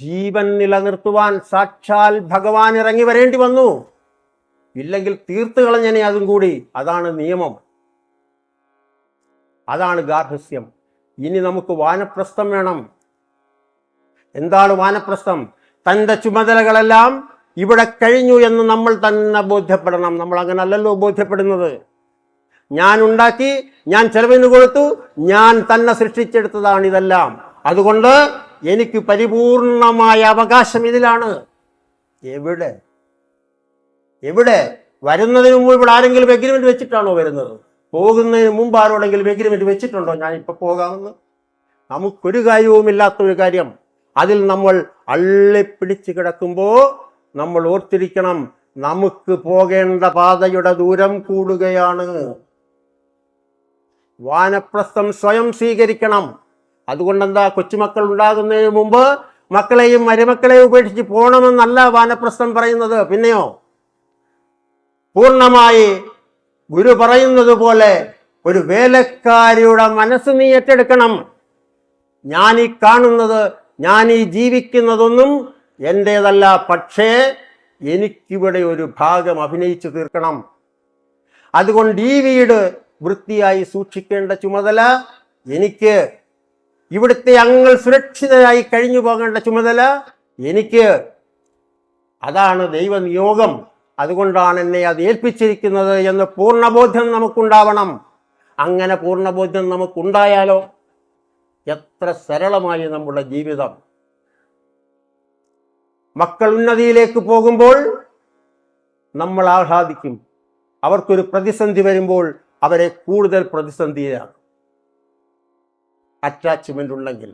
ജീവൻ നിലനിർത്തുവാൻ സാക്ഷാൽ ഭഗവാൻ ഇറങ്ങി വരേണ്ടി വന്നു. ഇല്ലെങ്കിൽ തീർത്തു കളഞ്ഞനെ അതും കൂടി. അതാണ് നിയമം, അതാണ് ഗാർഹസ്ഥ്യം. ഇനി നമുക്ക് വാനപ്രസ്ഥം വേണം. എന്താണ് വാനപ്രസ്ഥം? തൻ്റെ ചുമതലകളെല്ലാം ഇവിടെ കഴിഞ്ഞു എന്ന് നമ്മൾ തന്നെ ബോധ്യപ്പെടണം. നമ്മൾ അങ്ങനെ അല്ലല്ലോ ബോധ്യപ്പെടുന്നത്. ഞാൻ ഉണ്ടാക്കി, ഞാൻ ചെലവിന് കൊടുത്തു, ഞാൻ തന്നെ സൃഷ്ടിച്ചെടുത്തതാണ് ഇതെല്ലാം. അതുകൊണ്ട് എനിക്ക് പരിപൂർണമായ അവകാശം ഇതിലാണ്. എവിടെ എവിടെ വരുന്നതിന് മുമ്പ് ഇവിടെ ആരെങ്കിലും എഗ്രിമെന്റ് വെച്ചിട്ടാണോ വരുന്നത്? പോകുന്നതിന് മുമ്പ് ആരോടെങ്കിലും എഗ്രിമെന്റ് വെച്ചിട്ടുണ്ടോ ഞാനിപ്പോൾ പോകാമെന്ന്? നമുക്കൊരു കാര്യവുമില്ലാത്തൊരു കാര്യം അതിൽ നമ്മൾ അള്ളിപ്പിടിച്ച് കിടക്കുമ്പോൾ നമ്മൾ ഓർത്തിരിക്കണം, നമുക്ക് പോകേണ്ട പാതയുടെ ദൂരം കൂടുകയാണ്. വാനപ്രസ്ഥം സ്വയം സ്വീകരിക്കണം. അതുകൊണ്ടെന്താ, കൊച്ചുമക്കൾ ഉണ്ടാകുന്നതിന് മുമ്പ് മക്കളെയും മരുമക്കളെയും ഉപേക്ഷിച്ച് പോകണമെന്നല്ല വാനപ്രസ്ഥം പറയുന്നത്. പിന്നെയോ പൂർണ്ണമായി ഗുരു പറയുന്നത് പോലെ ഒരു വേലക്കാരിയുടെ മനസ്സ് നീ ഏറ്റെടുക്കണം. ഞാൻ ഈ കാണുന്നത്, ഞാൻ ഈ ജീവിക്കുന്നതൊന്നും എൻ്റേതല്ല, പക്ഷേ എനിക്കിവിടെ ഒരു ഭാഗം അഭിനയിച്ചു തീർക്കണം. അതുകൊണ്ട് ഈ വീട് വൃത്തിയായി സൂക്ഷിക്കേണ്ട ചുമതല എനിക്ക്, ഇവിടുത്തെ അംഗങ്ങൾ സുരക്ഷിതരായി കഴിഞ്ഞു പോകേണ്ട ചുമതല എനിക്ക്. അതാണ് ദൈവനിയോഗം. അതുകൊണ്ടാണ് എന്നെ അത് ഏൽപ്പിച്ചിരിക്കുന്നത് എന്ന് പൂർണ്ണബോധ്യം നമുക്കുണ്ടാവണം. അങ്ങനെ പൂർണ്ണബോധ്യം നമുക്കുണ്ടായാലോ എത്ര സരളമായി നമ്മുടെ ജീവിതം. മക്കൾ ഉന്നതിയിലേക്ക് പോകുമ്പോൾ നമ്മൾ ആഹ്ലാദിക്കും. അവർക്കൊരു പ്രതിസന്ധി വരുമ്പോൾ അവരെ കൂടുതൽ പ്രതിസന്ധിയിലാണ്. അറ്റാച്ച്മെന്റ് ഉണ്ടെങ്കിൽ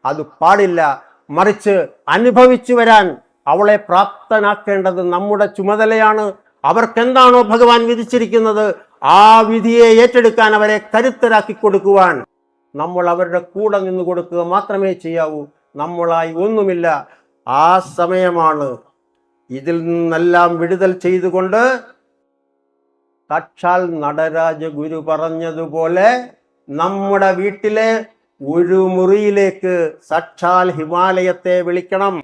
അത് പാടില്ല. മറിച്ച് അനുഭവിച്ചു വരാൻ അവളെ പ്രാപ്തനാക്കേണ്ടത് നമ്മുടെ ചുമതലയാണ്. അവർക്കെന്താണോ ഭഗവാൻ വിധിച്ചിരിക്കുന്നത് ആ വിധിയെ ഏറ്റെടുക്കാൻ അവരെ കരുത്തരാക്കി കൊടുക്കുവാൻ നമ്മൾ അവരുടെ കൂടെ നിന്ന് കൊടുക്കുക മാത്രമേ ചെയ്യാവൂ. നമ്മളായി ഒന്നുമില്ല. ആ സമയമാണ് ഇതിൽ നിന്നെല്ലാം വിടുതൽ ചെയ്തുകൊണ്ട് സാക്ഷാൽ നടരാജ ഗുരു പറഞ്ഞതുപോലെ നമ്മുടെ വീട്ടിലെ ഒരു മുറിയിലേക്ക് സാക്ഷാൽ ഹിമാലയത്തെ വിളിക്കണം.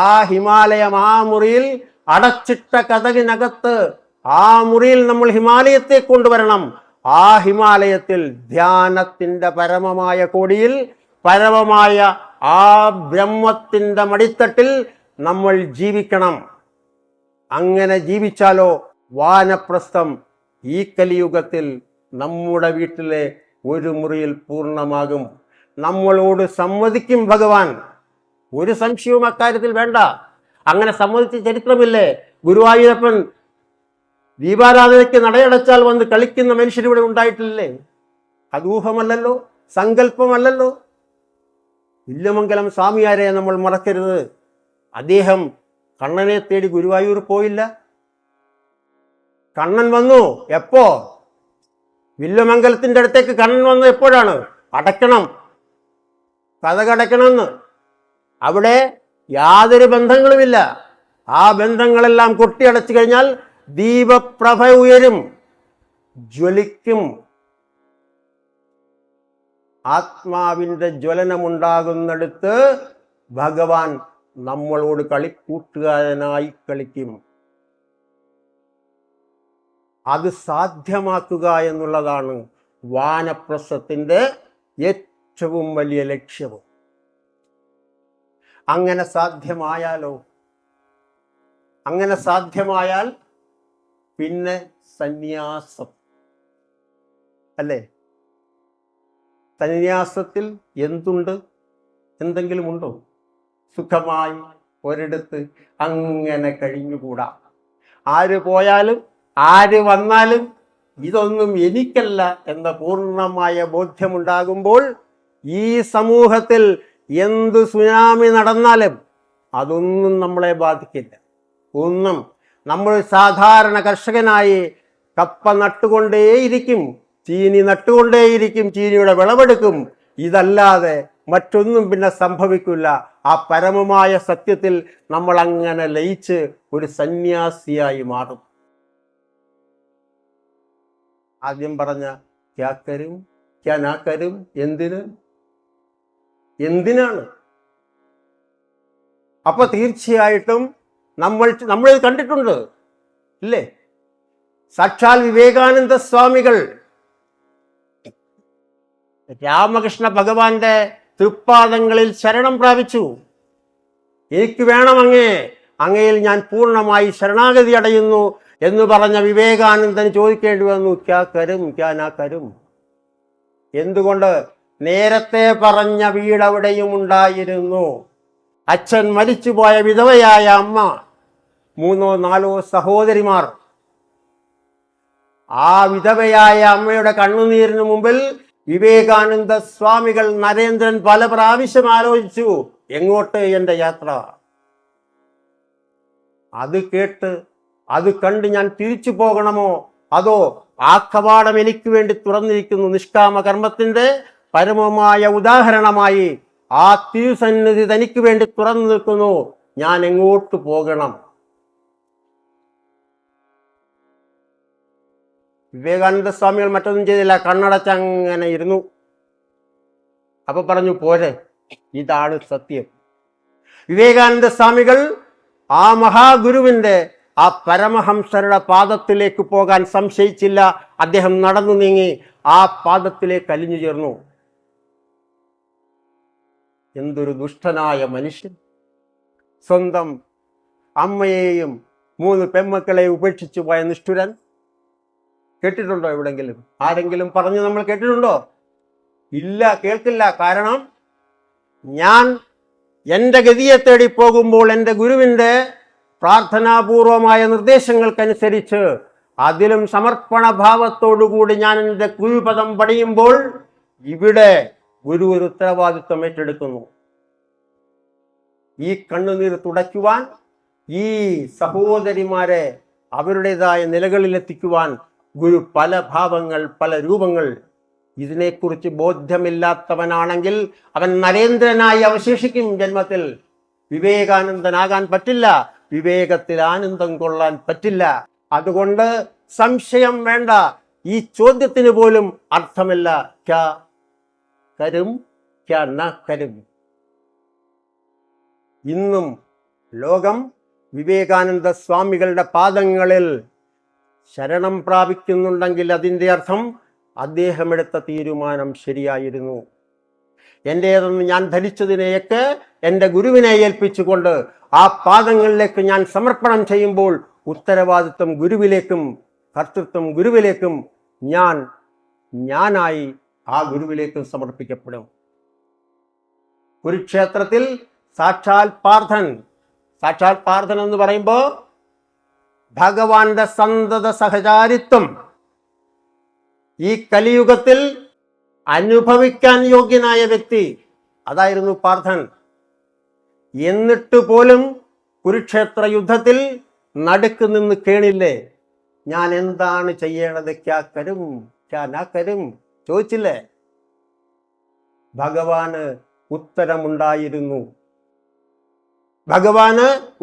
ആ ഹിമാലയം, ആ മുറിയിൽ അടച്ചിട്ട കതകിനകത്ത് ആ മുറിയിൽ നമ്മൾ ഹിമാലയത്തെ കൊണ്ടുവരണം. ആ ഹിമാലയത്തിൽ ധ്യാനത്തിന്റെ പരമമായ കോടിയിൽ പരമമായ ആ ബ്രഹ്മത്തിന്റെ മടിത്തട്ടിൽ നമ്മൾ ജീവിക്കണം. അങ്ങനെ ജീവിച്ചാലോ വാനപ്രസ്ഥം ഈ കലിയുഗത്തിൽ നമ്മുടെ വീട്ടിലെ ഒരു മുറിയിൽ പൂർണ്ണമാകും. നമ്മളോട് സമ്മതിക്കും ഭഗവാൻ. ഒരു സംശയവും അക്കാര്യത്തിൽ വേണ്ട. അങ്ങനെ സമ്മതിച്ച ചരിത്രമില്ലേ? ഗുരുവായൂരപ്പൻ ദീപാരാധനയ്ക്ക് നടയടച്ചാൽ വന്ന് കളിക്കുന്ന മനുഷ്യരിവിടെ ഉണ്ടായിട്ടില്ലേ? അത് ഊഹമല്ലല്ലോ, സങ്കല്പമല്ലല്ലോ. വില്യമംഗലം സ്വാമിയാരെ നമ്മൾ മറക്കരുത്. അദ്ദേഹം കണ്ണനെ തേടി ഗുരുവായൂർ പോയില്ല. കണ്ണൻ വന്നു എപ്പോ? വില്യമംഗലത്തിന്റെ അടുത്തേക്ക് കണ്ണൻ വന്നു എപ്പോഴാണ്? അടയ്ക്കണം, കഥകടയ്ക്കണമെന്ന്. അവിടെ യാതൊരു ബന്ധങ്ങളുമില്ല. ആ ബന്ധങ്ങളെല്ലാം കൊട്ടിയടച്ചു കഴിഞ്ഞാൽ ദീപപ്രഭ ഉയരും, ജ്വലിക്കും. ആത്മാവിന്റെ ജ്വലനമുണ്ടാകുന്നിടത്ത് ഭഗവാൻ നമ്മളോട് കളിക്കൂട്ടുകാരനായി കളിക്കും. അത് സാധ്യമാക്കുക എന്നുള്ളതാണ് വാനപ്രസ്ഥത്തിന്റെ ഏറ്റവും വലിയ ലക്ഷ്യവും. അങ്ങനെ സാധ്യമായാലോ? അങ്ങനെ സാധ്യമായാൽ പിന്നെ സന്യാസം അല്ലേ? സന്യാസത്തിൽ എന്തുണ്ട്? എന്തെങ്കിലും ഉണ്ടോ? സുഖമായി ഒരിടത്ത് അങ്ങനെ കഴിഞ്ഞുകൂടാ. ആര് പോയാലും ആര് വന്നാലും ഇതൊന്നും എനിക്കല്ല എന്ന പൂർണ്ണമായ ബോധ്യമുണ്ടാകുമ്പോൾ ഈ സമൂഹത്തിൽ എന്ത് സുനാമി നടന്നാലും അതൊന്നും നമ്മളെ ബാധിക്കില്ല. ഒന്നും. നമ്മൾ സാധാരണ കർഷകനായി കപ്പ നട്ടുകൊണ്ടേയിരിക്കും, ചീനി നട്ടുകൊണ്ടേയിരിക്കും, ചീനിയുടെ വിളവെടുക്കും. ഇതല്ലാതെ മറ്റൊന്നും പിന്നെ സംഭവിക്കില്ല. ആ പരമമായ സത്യത്തിൽ നമ്മൾ അങ്ങനെ ലയിച്ച് ഒരു സന്യാസിയായി മാറും. ആദ്യം പറഞ്ഞ ക്യാക്കരും ക്യാനാക്കരും എന്തിനാണ്? അപ്പൊ തീർച്ചയായിട്ടും നമ്മളിത് കണ്ടിട്ടുണ്ട് ഇല്ലേ? സാക്ഷാൽ വിവേകാനന്ദ സ്വാമികൾ രാമകൃഷ്ണ ഭഗവാന്റെ തൃപ്പാദങ്ങളിൽ ശരണം പ്രാപിച്ചു. എനിക്ക് വേണം അങ്ങേ, അങ്ങയിൽ ഞാൻ പൂർണ്ണമായി ശരണാഗതി അടയുന്നു എന്ന് പറഞ്ഞ വിവേകാനന്ദൻ ചോദിക്കേണ്ടി വന്നു, ക്യാ കരും ക്യാ നാ കരും. എന്തുകൊണ്ട്? നേരത്തെ പറഞ്ഞ വീടവിടെയും ഉണ്ടായിരുന്നു. അച്ഛൻ മരിച്ചുപോയ വിധവയായ അമ്മ, 3 4 സഹോദരിമാർ. ആ വിധവയായ അമ്മയുടെ കണ്ണുനീരിന് മുമ്പിൽ വിവേകാനന്ദ സ്വാമികൾ നരേന്ദ്രൻ പല പ്രാവശ്യം ആലോചിച്ചു, എങ്ങോട്ട് എൻ്റെ യാത്ര? അത് കേട്ട് അത് കണ്ട് ഞാൻ തിരിച്ചു പോകണമോ, അതോ ആ കവാടം എനിക്ക് വേണ്ടി തുറന്നിരിക്കുന്നു? നിഷ്കാമ കർമ്മത്തിന്റെ പരമമായ ഉദാഹരണമായി ആ തിരുസന്നിധി തനിക്ക് വേണ്ടി തുറന്നു നിൽക്കുന്നു, ഞാൻ എങ്ങോട്ട് പോകണം? വിവേകാനന്ദ സ്വാമികൾ മറ്റൊന്നും ചെയ്തില്ല, കണ്ണടച്ചങ്ങനെ ഇരുന്നു. അപ്പൊ പറഞ്ഞു, പോരെ, ഇതാണ് സത്യം. വിവേകാനന്ദ സ്വാമികൾ ആ മഹാഗുരുവിന്റെ, ആ പരമഹംസരുടെ പാദത്തിലേക്ക് പോകാൻ സംശയിച്ചില്ല. അദ്ദേഹം നടന്നു നീങ്ങി ആ പാദത്തിലേക്ക് അലിഞ്ഞു ചേർന്നു. എന്തൊരു ദുഷ്ടനായ മനുഷ്യൻ! സ്വന്തം അമ്മയെയും 3 പെൺമക്കളെയും ഉപേക്ഷിച്ചു പോയ നിഷ്ഠുരൻ. കേട്ടിട്ടുണ്ടോ എവിടെങ്കിലും? ആരെങ്കിലും പറഞ്ഞു നമ്മൾ കേട്ടിട്ടുണ്ടോ? ഇല്ല, കേൾക്കില്ല. കാരണം ഞാൻ എൻ്റെ ഗതിയെ തേടി പോകുമ്പോൾ എൻ്റെ ഗുരുവിൻ്റെ പ്രാർത്ഥനാപൂർവമായ നിർദ്ദേശങ്ങൾക്കനുസരിച്ച് അതിലും സമർപ്പണ ഭാവത്തോടുകൂടി ഞാൻ എൻ്റെ ഗുരുപദം പണിയുമ്പോൾ ഇവിടെ ഗുരു ഒരു ഉത്തരവാദിത്വം ഏറ്റെടുക്കുന്നു. ഈ കണ്ണുനീർ തുടയ്ക്കുവാൻ, ഈ സഹോദരിമാരെ അവരുടേതായ നിലകളിലെത്തിക്കുവാൻ ഗുരു പല ഭാവങ്ങൾ, പല രൂപങ്ങൾ. ഇതിനെക്കുറിച്ച് ബോധ്യമില്ലാത്തവനാണെങ്കിൽ അവൻ നരേന്ദ്രനായി അവശേഷിക്കും ജന്മത്തിൽ. വിവേകാനന്ദനാകാൻ പറ്റില്ല, വിവേകത്തിൽ ആനന്ദം കൊള്ളാൻ പറ്റില്ല. അതുകൊണ്ട് സംശയം വേണ്ട, ഈ ചോദ്യത്തിന് പോലും അർത്ഥമില്ല. ക്യാ കരും ക്യാ ന കരും. ഇന്നും ലോകം വിവേകാനന്ദ സ്വാമികളുടെ പാദങ്ങളിൽ ശരണം പ്രാപിക്കുന്നുണ്ടെങ്കിൽ അതിൻ്റെ അർത്ഥം അദ്ദേഹം എടുത്ത തീരുമാനം ശരിയായിരുന്നു. എൻ്റേതെന്ന് ഞാൻ ധരിച്ചതിനെയൊക്കെ എൻ്റെ ഗുരുവിനെ ഏൽപ്പിച്ചുകൊണ്ട് ആ പാദങ്ങളിലേക്ക് ഞാൻ സമർപ്പണം ചെയ്യുമ്പോൾ ഉത്തരവാദിത്വം ഗുരുവിലേക്കും കർത്തൃത്വം ഗുരുവിലേക്കും ഞാനായി ആ ഗുരുവിലേക്കും സമർപ്പിക്കപ്പെടും. കുരുക്ഷേത്രത്തിൽ സാക്ഷാൽ പാർത്ഥൻ എന്ന് പറയുമ്പോൾ ഭഗവാന്റെ സന്തത സഹചാരിത്വം ഈ കലിയുഗത്തിൽ അനുഭവിക്കാൻ യോഗ്യനായ വ്യക്തി അതായിരുന്നു പാർത്ഥൻ. എന്നിട്ട് പോലും കുരുക്ഷേത്ര യുദ്ധത്തിൽ നടുക്ക് നിന്ന് കേണില്ലേ, ഞാൻ എന്താണ് ചെയ്യേണ്ടത്, ക്യാ കരും ക്യാ നാ കരും ചോദിച്ചില്ലേ? ഭഗവാന്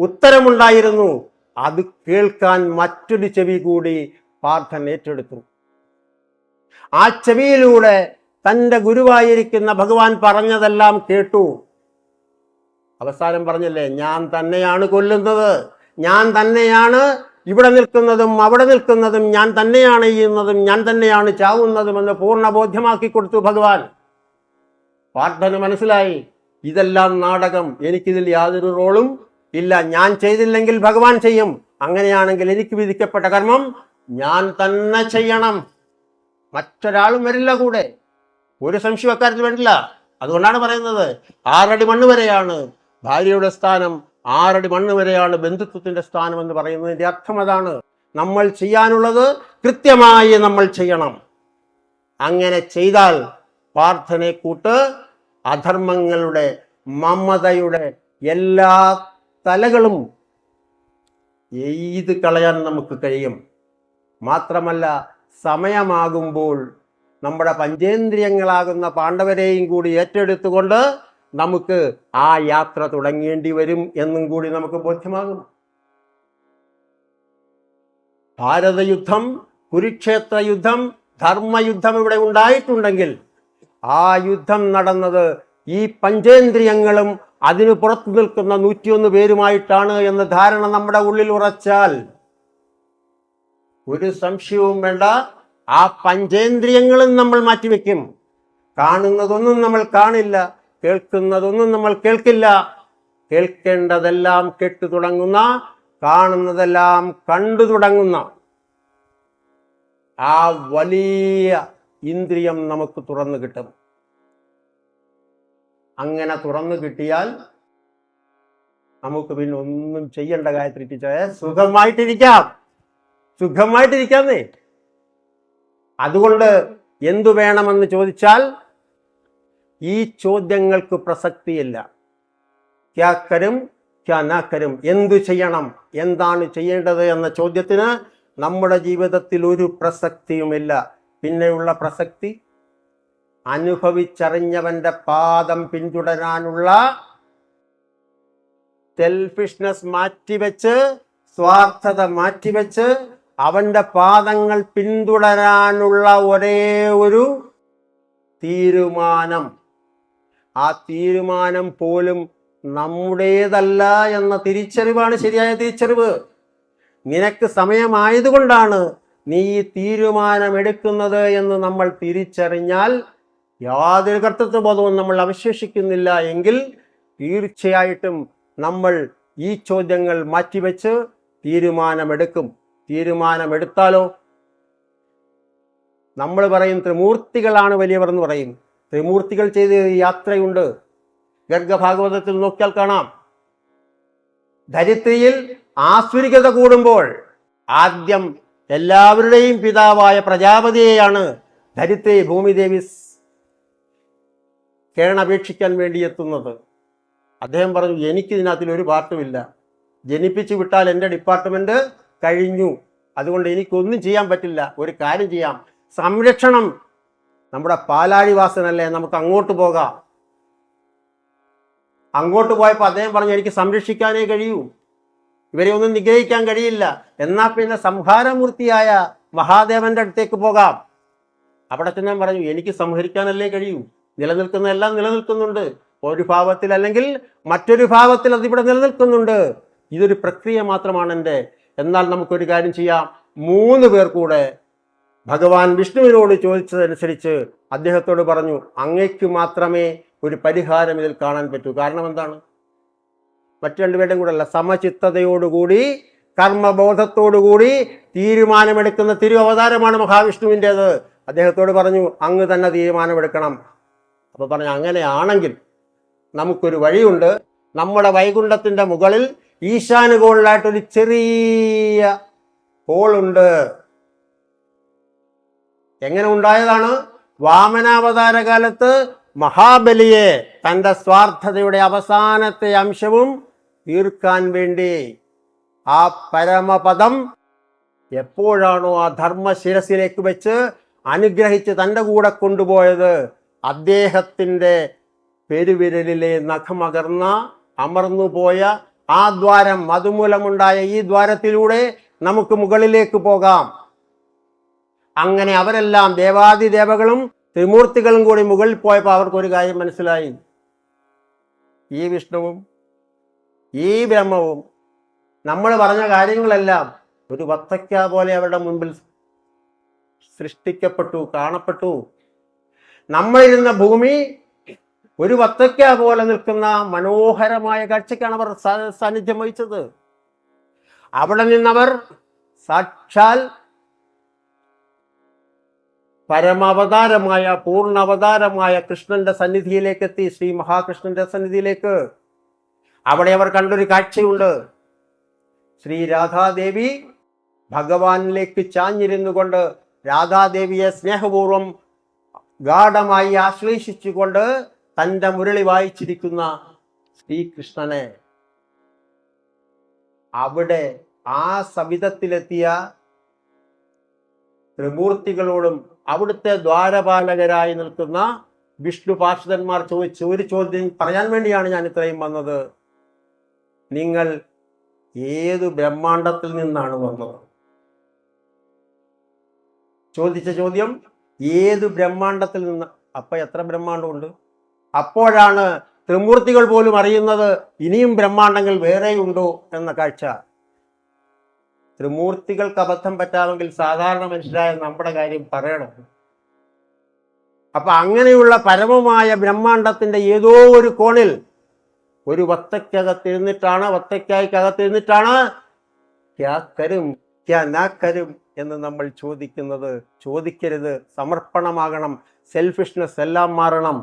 ഉത്തരമുണ്ടായിരുന്നു. അത് കേൾക്കാൻ മറ്റൊരു ചെവി കൂടി പാർത്ഥൻ ഏറ്റെടുത്തു. ആ ചെവിയിലൂടെ തൻ്റെ ഗുരുവായിരിക്കുന്ന ഭഗവാൻ പറഞ്ഞതെല്ലാം കേട്ടു. അവസാനം പറഞ്ഞില്ലേ, ഞാൻ തന്നെയാണ് കൊല്ലുന്നത്, ഞാൻ തന്നെയാണ് ഇവിടെ നിൽക്കുന്നതും അവിടെ നിൽക്കുന്നതും, ഞാൻ തന്നെയാണ് ചെയ്യുന്നതും, ഞാൻ തന്നെയാണ് ചാവുന്നതും എന്ന് പൂർണ്ണ ബോധ്യമാക്കി കൊടുത്തു ഭഗവാൻ. പാർത്ഥന് മനസ്സിലായി, ഇതെല്ലാം നാടകം, എനിക്കിതിൽ യാതൊരു റോളും ഇല്ല. ഞാൻ ചെയ്തില്ലെങ്കിൽ ഭഗവാൻ ചെയ്യും. അങ്ങനെയാണെങ്കിൽ എനിക്ക് വിധിക്കപ്പെട്ട കർമ്മം ഞാൻ തന്നെ ചെയ്യണം, മറ്റൊരാളും വരില്ല കൂടെ. ഒരു സംശയം അക്കാര്യത്തിൽ വരില്ല. അതുകൊണ്ടാണ് പറയുന്നത് 6 അടി മണ്ണ് വരെയാണ് ഭാര്യയുടെ സ്ഥാനം, 6 അടി മണ്ണ് വരെയാണ് ബന്ധുത്വത്തിന്റെ സ്ഥാനം എന്ന് പറയുന്നതിന്റെ അർത്ഥം അതാണ്. നമ്മൾ ചെയ്യാനുള്ളത് കൃത്യമായി നമ്മൾ ചെയ്യണം. അങ്ങനെ ചെയ്താൽ പാർത്ഥനെ കൂട്ട് അധർമ്മങ്ങളുടെ, മമതയുടെ എല്ലാ തലകളും എയ്ത് കളയാൻ നമുക്ക് കഴിയും. മാത്രമല്ല, സമയമാകുമ്പോൾ നമ്മുടെ പഞ്ചേന്ദ്രിയങ്ങളാകുന്ന പാണ്ഡവരെയും കൂടി ഏറ്റെടുത്തുകൊണ്ട് നമുക്ക് ആ യാത്ര തുടങ്ങേണ്ടി വരും എന്നും കൂടി നമുക്ക് ബോധ്യമാകും. ഭാരതയുദ്ധം, കുരുക്ഷേത്ര യുദ്ധം, ധർമ്മയുദ്ധം ഇവിടെ ഉണ്ടായിട്ടുണ്ടെങ്കിൽ ആ യുദ്ധം നടന്നത് ഈ പഞ്ചേന്ദ്രിയങ്ങളും അതിനു പുറത്തു നിൽക്കുന്ന 101 പേരുമായിട്ടാണ് എന്ന ധാരണ നമ്മുടെ ഉള്ളിൽ ഉറച്ചാൽ ഒരു സംശയവും വേണ്ട, ആ പഞ്ചേന്ദ്രിയങ്ങളും നമ്മൾ മാറ്റിവെക്കും. കാണുന്നതൊന്നും നമ്മൾ കാണില്ല, കേൾക്കുന്നതൊന്നും നമ്മൾ കേൾക്കില്ല. കേൾക്കേണ്ടതെല്ലാം കേട്ടു തുടങ്ങുന്ന, കാണുന്നതെല്ലാം കണ്ടു തുടങ്ങുന്ന ആ വലിയ ഇന്ദ്രിയം നമുക്ക് തുറന്നു കിട്ടും. അങ്ങനെ തുറന്നു കിട്ടിയാൽ നമുക്ക് പിന്നെ ഒന്നും ചെയ്യേണ്ട ഗായത്രി ടീച്ചറെ, സുഖമായിട്ടിരിക്കാന്നേ. അതുകൊണ്ട് എന്തു വേണമെന്ന് ചോദിച്ചാൽ ഈ ചോദ്യങ്ങൾക്ക് പ്രസക്തിയില്ല. ക്യാ കരും ക്യാ നാ കരും, എന്തു ചെയ്യണം, എന്താണ് ചെയ്യേണ്ടത് എന്ന ചോദ്യത്തിന് നമ്മുടെ ജീവിതത്തിൽ ഒരു പ്രസക്തിയുമില്ല. പിന്നെയുള്ള പ്രസക്തി അനുഭവിച്ചറിഞ്ഞവന്റെ പാദം പിന്തുടരാനുള്ള സെൽഫിഷ്നെസ് മാറ്റിവെച്ച്, സ്വാർത്ഥത മാറ്റിവെച്ച് അവന്റെ പാദങ്ങൾ പിന്തുടരാനുള്ള ഒരേ ഒരു തീരുമാനം. ആ തീരുമാനം പോലും നമ്മുടേതല്ല എന്ന തിരിച്ചറിവാണ് ശരിയായ തിരിച്ചറിവ്. നിനക്ക് സമയമായതുകൊണ്ടാണ് നീ ഈ തീരുമാനമെടുക്കുന്നത് എന്ന് നമ്മൾ തിരിച്ചറിഞ്ഞാൽ യാതൊരു കർത്തൃത്വബോധവും നമ്മൾ അവശേഷിക്കുന്നില്ല എങ്കിൽ തീർച്ചയായിട്ടും നമ്മൾ ഈ ചോദ്യങ്ങൾ മാറ്റിവെച്ച് തീരുമാനമെടുക്കും. തീരുമാനമെടുത്താലോ, നമ്മൾ പറയും ത്രിമൂർത്തികളാണ് വലിയവർ എന്ന് പറയും. ത്രിമൂർത്തികൾ ചെയ്ത യാത്രയുണ്ട്. ഗർഗഭാഗവതത്തിൽ നോക്കിയാൽ കാണാം. ധരിത്രിയിൽ ആസുരികത കൂടുമ്പോൾ ആദ്യം എല്ലാവരുടെയും പിതാവായ പ്രജാപതിയെയാണ് ധരിത്രി ഭൂമിദേവി കേണപേക്ഷിക്കാൻ വേണ്ടി എത്തുന്നത്. അദ്ദേഹം പറഞ്ഞു, എനിക്കിതിനകത്തിൽ ഒരു പാർട്ടുമില്ല, ജനിപ്പിച്ചു വിട്ടാൽ എൻ്റെ ഡിപ്പാർട്ട്മെന്റ് കഴിഞ്ഞു, അതുകൊണ്ട് എനിക്കൊന്നും ചെയ്യാൻ പറ്റില്ല. ഒരു കാര്യം ചെയ്യാം, സംരക്ഷണം നമ്മുടെ പാലാഴിവാസനല്ലേ, നമുക്ക് അങ്ങോട്ട് പോകാം. അങ്ങോട്ട് പോയപ്പോൾ അദ്ദേഹം പറഞ്ഞു, എനിക്ക് സംരക്ഷിക്കാനേ കഴിയൂ, ഇവരെ ഒന്നും നിഗ്രഹിക്കാൻ കഴിയില്ല. എന്നാൽ പിന്നെ സംഹാരമൂർത്തിയായ മഹാദേവന്റെ അടുത്തേക്ക് പോകാം. അവിടെ ചെന്നാൻ പറഞ്ഞു, എനിക്ക് സംഹരിക്കാനല്ലേ കഴിയൂ, നിലനിൽക്കുന്നതെല്ലാം നിലനിൽക്കുന്നുണ്ട്, ഒരു ഭാവത്തിൽ അല്ലെങ്കിൽ മറ്റൊരു ഭാവത്തിൽ അതിവിടെ നിലനിൽക്കുന്നുണ്ട്, ഇതൊരു പ്രക്രിയ മാത്രമാണ് എൻ്റെ. എന്നാൽ നമുക്കൊരു കാര്യം ചെയ്യാം. 3 പേർ കൂടെ ഭഗവാൻ വിഷ്ണുവിനോട് ചോദിച്ചതനുസരിച്ച് അദ്ദേഹത്തോട് പറഞ്ഞു, അങ്ങയ്ക്ക് മാത്രമേ ഒരു പരിഹാരം ഇതിൽ കാണാൻ പറ്റൂ. കാരണം എന്താണ്? മറ്റു 2 പേരുടെയും കൂടെ അല്ല, സമചിത്തതയോടുകൂടി കർമ്മബോധത്തോടുകൂടി തീരുമാനമെടുക്കുന്ന തിരു അവതാരമാണ് മഹാവിഷ്ണുവിൻ്റേത്. അദ്ദേഹത്തോട് പറഞ്ഞു, അങ്ങ് തന്നെ തീരുമാനമെടുക്കണം. അപ്പൊ പറഞ്ഞു, അങ്ങനെയാണെങ്കിൽ നമുക്കൊരു വഴിയുണ്ട്. നമ്മുടെ വൈകുണ്ഠത്തിന്റെ മുകളിൽ ഈശാനുകോണിലായിട്ടൊരു ചെറിയ ഹോളുണ്ട്. എങ്ങനെ ഉണ്ടായതാണ്? വാമനാവതാര കാലത്ത് മഹാബലിയെ തൻ്റെ സ്വാർത്ഥതയുടെ അവസാനത്തെ അംശവും തീർക്കാൻ വേണ്ടി ആ പരമപദം എപ്പോഴാണോ ആ ധർമ്മശിരസിലേക്ക് വെച്ച് അനുഗ്രഹിച്ച് തൻ്റെ കൂടെ കൊണ്ടുപോയത്, അദ്ദേഹത്തിൻ്റെ പെരുവിരലിലെ അമർന്നുപോയ ആ ദ്വാരം, അതുമൂലമുണ്ടായ ഈ ദ്വാരത്തിലൂടെ നമുക്ക് മുകളിലേക്ക് പോകാം. അങ്ങനെ അവരെല്ലാം ദേവാദിദേവകളും ത്രിമൂർത്തികളും കൂടി മുകളിൽ പോയപ്പോൾ അവർക്കൊരു കാര്യം മനസ്സിലായി. ഈ വിഷ്ണുവും ഈ ബ്രഹ്മവും നമ്മൾ പറഞ്ഞ കാര്യങ്ങളെല്ലാം ഒരു വത്തക്ക പോലെ അവരുടെ മുൻപിൽ സൃഷ്ടിക്കപ്പെട്ടു, കാണപ്പെട്ടു. നമ്മളിരുന്ന ഭൂമി ഒരു വത്തക്ക പോലെ നിൽക്കുന്ന മനോഹരമായ കാഴ്ചയ്ക്കാണ് അവർ സാന്നിധ്യം വഹിച്ചത്. അവിടെ നിന്നവർ സാക്ഷാൽ പരമാവതാരമായ പൂർണ്ണാവതാരമായ കൃഷ്ണന്റെ സന്നിധിയിലേക്ക് എത്തി, ശ്രീ മഹാകൃഷ്ണന്റെ സന്നിധിയിലേക്ക്. അവിടെ അവർ കണ്ടൊരു കാഴ്ചയുണ്ട്. ശ്രീ രാധാദേവി ഭഗവാനിലേക്ക് ചാഞ്ഞിരുന്നു കൊണ്ട് രാധാദേവിയെ സ്നേഹപൂർവം ഗാഠമായി ആശ്ലേഷിച്ചുകൊണ്ട് തൻ്റെ മുരളി വായിച്ചിരിക്കുന്ന ശ്രീകൃഷ്ണനെ അവിടെ ആ സവിധത്തിലെത്തിയ ത്രിമൂർത്തികളോടും അവിടുത്തെ ദ്വാരപാലകരായി നിൽക്കുന്ന വിഷ്ണു പാർഷദന്മാർ ചോദിച്ച ഒരു ചോദ്യം പറയാൻ വേണ്ടിയാണ് ഞാൻ ഇത്രയും വന്നത്. നിങ്ങൾ ഏതു ബ്രഹ്മാണ്ടത്തിൽ നിന്നാണ് വന്നത്? ചോദിച്ച ചോദ്യം ഏതു ബ്രഹ്മാണ്ടത്തിൽ നിന്ന്. അപ്പൊ എത്ര ബ്രഹ്മാണ്ടമുണ്ട്? അപ്പോഴാണ് ത്രിമൂർത്തികൾ പോലും അറിയുന്നത് ഇനിയും ബ്രഹ്മാണ്ടങ്ങൾ വേറെയുണ്ടോ എന്ന കാഴ്ച. ത്രിമൂർത്തികൾക്ക് അബദ്ധം പറ്റാമെങ്കിൽ സാധാരണ മനുഷ്യരായ നമ്മുടെ കാര്യം പറയണം. അപ്പൊ അങ്ങനെയുള്ള പരമമായ ബ്രഹ്മാണ്ടത്തിന്റെ ഏതോ ഒരു കോണിൽ ഒരു വത്തയ്ക്കകത്തിരുന്നിട്ടാണ് ക്യാ കരും ക്യാ നാ കരും എന്ന് നമ്മൾ ചോദിക്കരുത്. സമർപ്പണമാകണം. സെൽഫിഷ്നെസ് എല്ലാം മാറണം.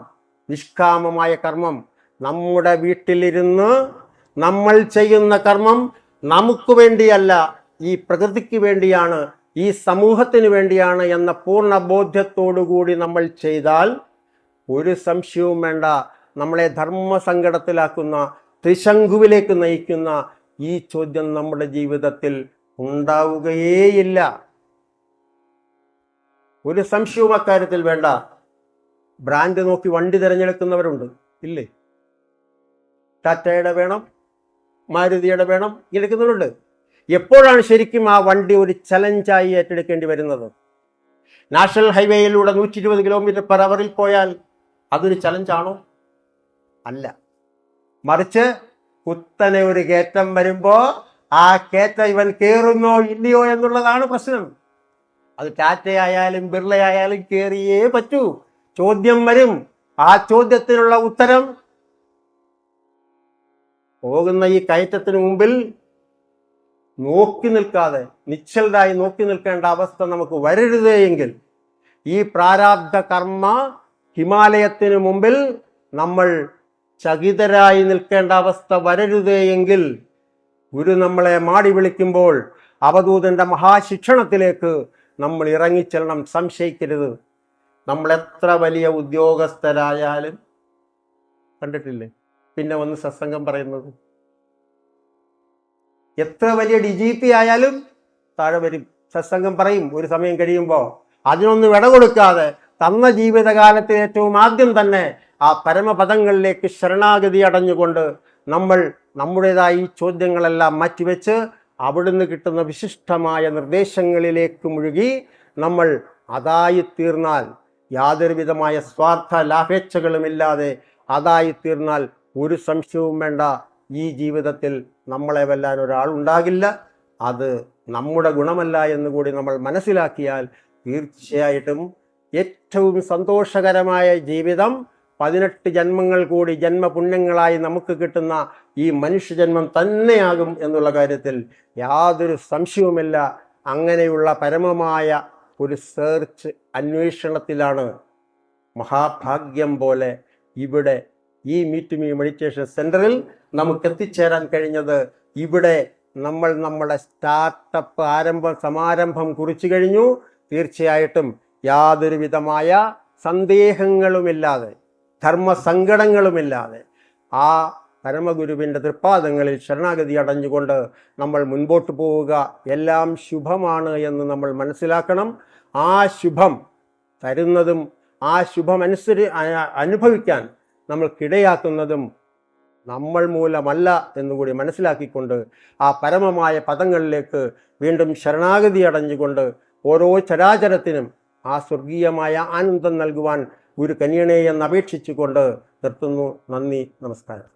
നിഷ്കാമമായ കർമ്മം. നമ്മുടെ വീട്ടിലിരുന്ന് നമ്മൾ ചെയ്യുന്ന കർമ്മം നമുക്ക് വേണ്ടിയല്ല, ഈ പ്രകൃതിക്ക് വേണ്ടിയാണ്, ഈ സമൂഹത്തിന് വേണ്ടിയാണ് എന്ന പൂർണ്ണ ബോധ്യത്തോടുകൂടി നമ്മൾ ചെയ്താൽ ഒരു സംശയവും വേണ്ട, നമ്മളെ ധർമ്മസങ്കടത്തിലാക്കുന്ന, ത്രിശങ്കുവിലേക്ക് നയിക്കുന്ന ഈ ചോദ്യം നമ്മുടെ ജീവിതത്തിൽ ഉണ്ടാവുകയേയില്ല. ഒരു സംശയവും അക്കാര്യത്തിൽ വേണ്ട. ബ്രാൻഡ് നോക്കി വണ്ടി തിരഞ്ഞെടുക്കുന്നവരുണ്ട്, ഇല്ലേ? ടാറ്റയുടെ വേണം, മാരുതിയുടെ വേണം, എടുക്കുന്നവരുണ്ട്. എപ്പോഴാണ് ശരിക്കും ആ വണ്ടി ഒരു ചലഞ്ചായി ഏറ്റെടുക്കേണ്ടി വരുന്നത്? നാഷണൽ ഹൈവേയിലൂടെ 120 km/h പോയാൽ അതൊരു ചലഞ്ചാണോ? അല്ല. മറിച്ച് കുത്തനെ ഒരു കയറ്റം വരുമ്പോൾ ആ കയറ്റം ഇവൻ കയറുന്നോ ഇല്ലയോ എന്നുള്ളതാണ് പ്രശ്നം. അത് ടാറ്റയായാലും ബിർളയായാലും കയറിയേ പറ്റൂ. ചോദ്യം വരും. ആ ചോദ്യത്തിനുള്ള ഉത്തരം പോകുന്ന ഈ കയറ്റത്തിന് മുമ്പിൽ നോക്കി നിൽക്കാതെ നിശ്ചലരായി നോക്കി നിൽക്കേണ്ട അവസ്ഥ നമുക്ക് വരരുതേ എങ്കിൽ, ഈ പ്രാരാബ്ധ കർമ്മ ഹിമാലയത്തിന് മുമ്പിൽ നമ്മൾ ചകിതരായി നിൽക്കേണ്ട അവസ്ഥ വരരുതേ എങ്കിൽ, ഗുരു നമ്മളെ മാടി വിളിക്കുമ്പോൾ അവധൂതന്റെ മഹാശിക്ഷണത്തിലേക്ക് നമ്മൾ ഇറങ്ങിച്ചെല്ലണം. സംശയിക്കരുത്. നമ്മൾ എത്ര വലിയ ഉദ്യോഗസ്ഥരായാലും കണ്ടിട്ടില്ലേ പിന്നെ വന്ന് സത്സംഗം പറയുന്നത്? എത്ര വലിയ DGP ആയാലും താഴെ വരും, സത്സംഗം പറയും ഒരു സമയം കഴിയുമ്പോൾ. അതിനൊന്നും വിട കൊടുക്കാതെ തന്ന ജീവിതകാലത്തിൽ ഏറ്റവും ആദ്യം തന്നെ ആ പരമപദങ്ങളിലേക്ക് ശരണാഗതി അടഞ്ഞുകൊണ്ട് നമ്മൾ നമ്മുടേതായ ഈ ചോദ്യങ്ങളെല്ലാം മാറ്റിവെച്ച് അവിടുന്ന് കിട്ടുന്ന വിശിഷ്ടമായ നിർദ്ദേശങ്ങളിലേക്ക് മുഴുകി നമ്മൾ അതായിത്തീർന്നാൽ, യാതൊരു വിധമായ സ്വാർത്ഥ ലാഭേച്ഛകളുമില്ലാതെ അതായിത്തീർന്നാൽ ഒരു സംശയവും വേണ്ട, ഈ ജീവിതത്തിൽ നമ്മളെ വെല്ലാൻ ഒരാളുണ്ടാകില്ല. അത് നമ്മുടെ ഗുണമല്ല എന്നുകൂടി നമ്മൾ മനസ്സിലാക്കിയാൽ തീർച്ചയായിട്ടും ഏറ്റവും സന്തോഷകരമായ ജീവിതം 18 ജന്മങ്ങൾ കൂടി ജന്മപുണ്യങ്ങളായി നമുക്ക് കിട്ടുന്ന ഈ മനുഷ്യജന്മം തന്നെയാകും എന്നുള്ള കാര്യത്തിൽ യാതൊരു സംശയവുമില്ല. അങ്ങനെയുള്ള പരമമായ ഒരു അന്വേഷണത്തിലാണ് മഹാഭാഗ്യം പോലെ ഇവിടെ ഈ മീറ്റ് മീ മെഡിറ്റേഷൻ സെന്ററിൽ നമുക്ക് എത്തിച്ചേരാൻ കഴിഞ്ഞത്. ഇവിടെ നമ്മൾ നമ്മുടെ സ്റ്റാർട്ടപ്പ് സമാരംഭം കുറിച്ചു കഴിഞ്ഞു. തീർച്ചയായിട്ടും യാതൊരു വിധമായ സന്ദേഹങ്ങളുമില്ലാതെ, ധർമ്മസങ്കടങ്ങളുമില്ലാതെ ആ പരമഗുരുവിൻ്റെ തൃപ്പാദങ്ങളിൽ ശരണാഗതി അടഞ്ഞുകൊണ്ട് നമ്മൾ മുൻപോട്ട് പോവുക. എല്ലാം ശുഭമാണ് എന്ന് നമ്മൾ മനസ്സിലാക്കണം. ആ ശുഭം തരുന്നതും ആ ശുഭം അനുഭവിക്കാൻ നമ്മൾക്കിടയാക്കുന്നതും നമ്മൾ മൂലമല്ല എന്നുകൂടി മനസ്സിലാക്കിക്കൊണ്ട് ആ പരമമായ പദങ്ങളിലേക്ക് വീണ്ടും ശരണാഗതി അടഞ്ഞുകൊണ്ട് ഓരോ ചരാചരത്തിനും ആ സ്വർഗീയമായ ആനന്ദം നൽകുവാൻ ഗുരു കനിയണേ എന്ന് അപേക്ഷിച്ചുകൊണ്ട് നിർത്തുന്നു. നന്ദി, നമസ്കാരം.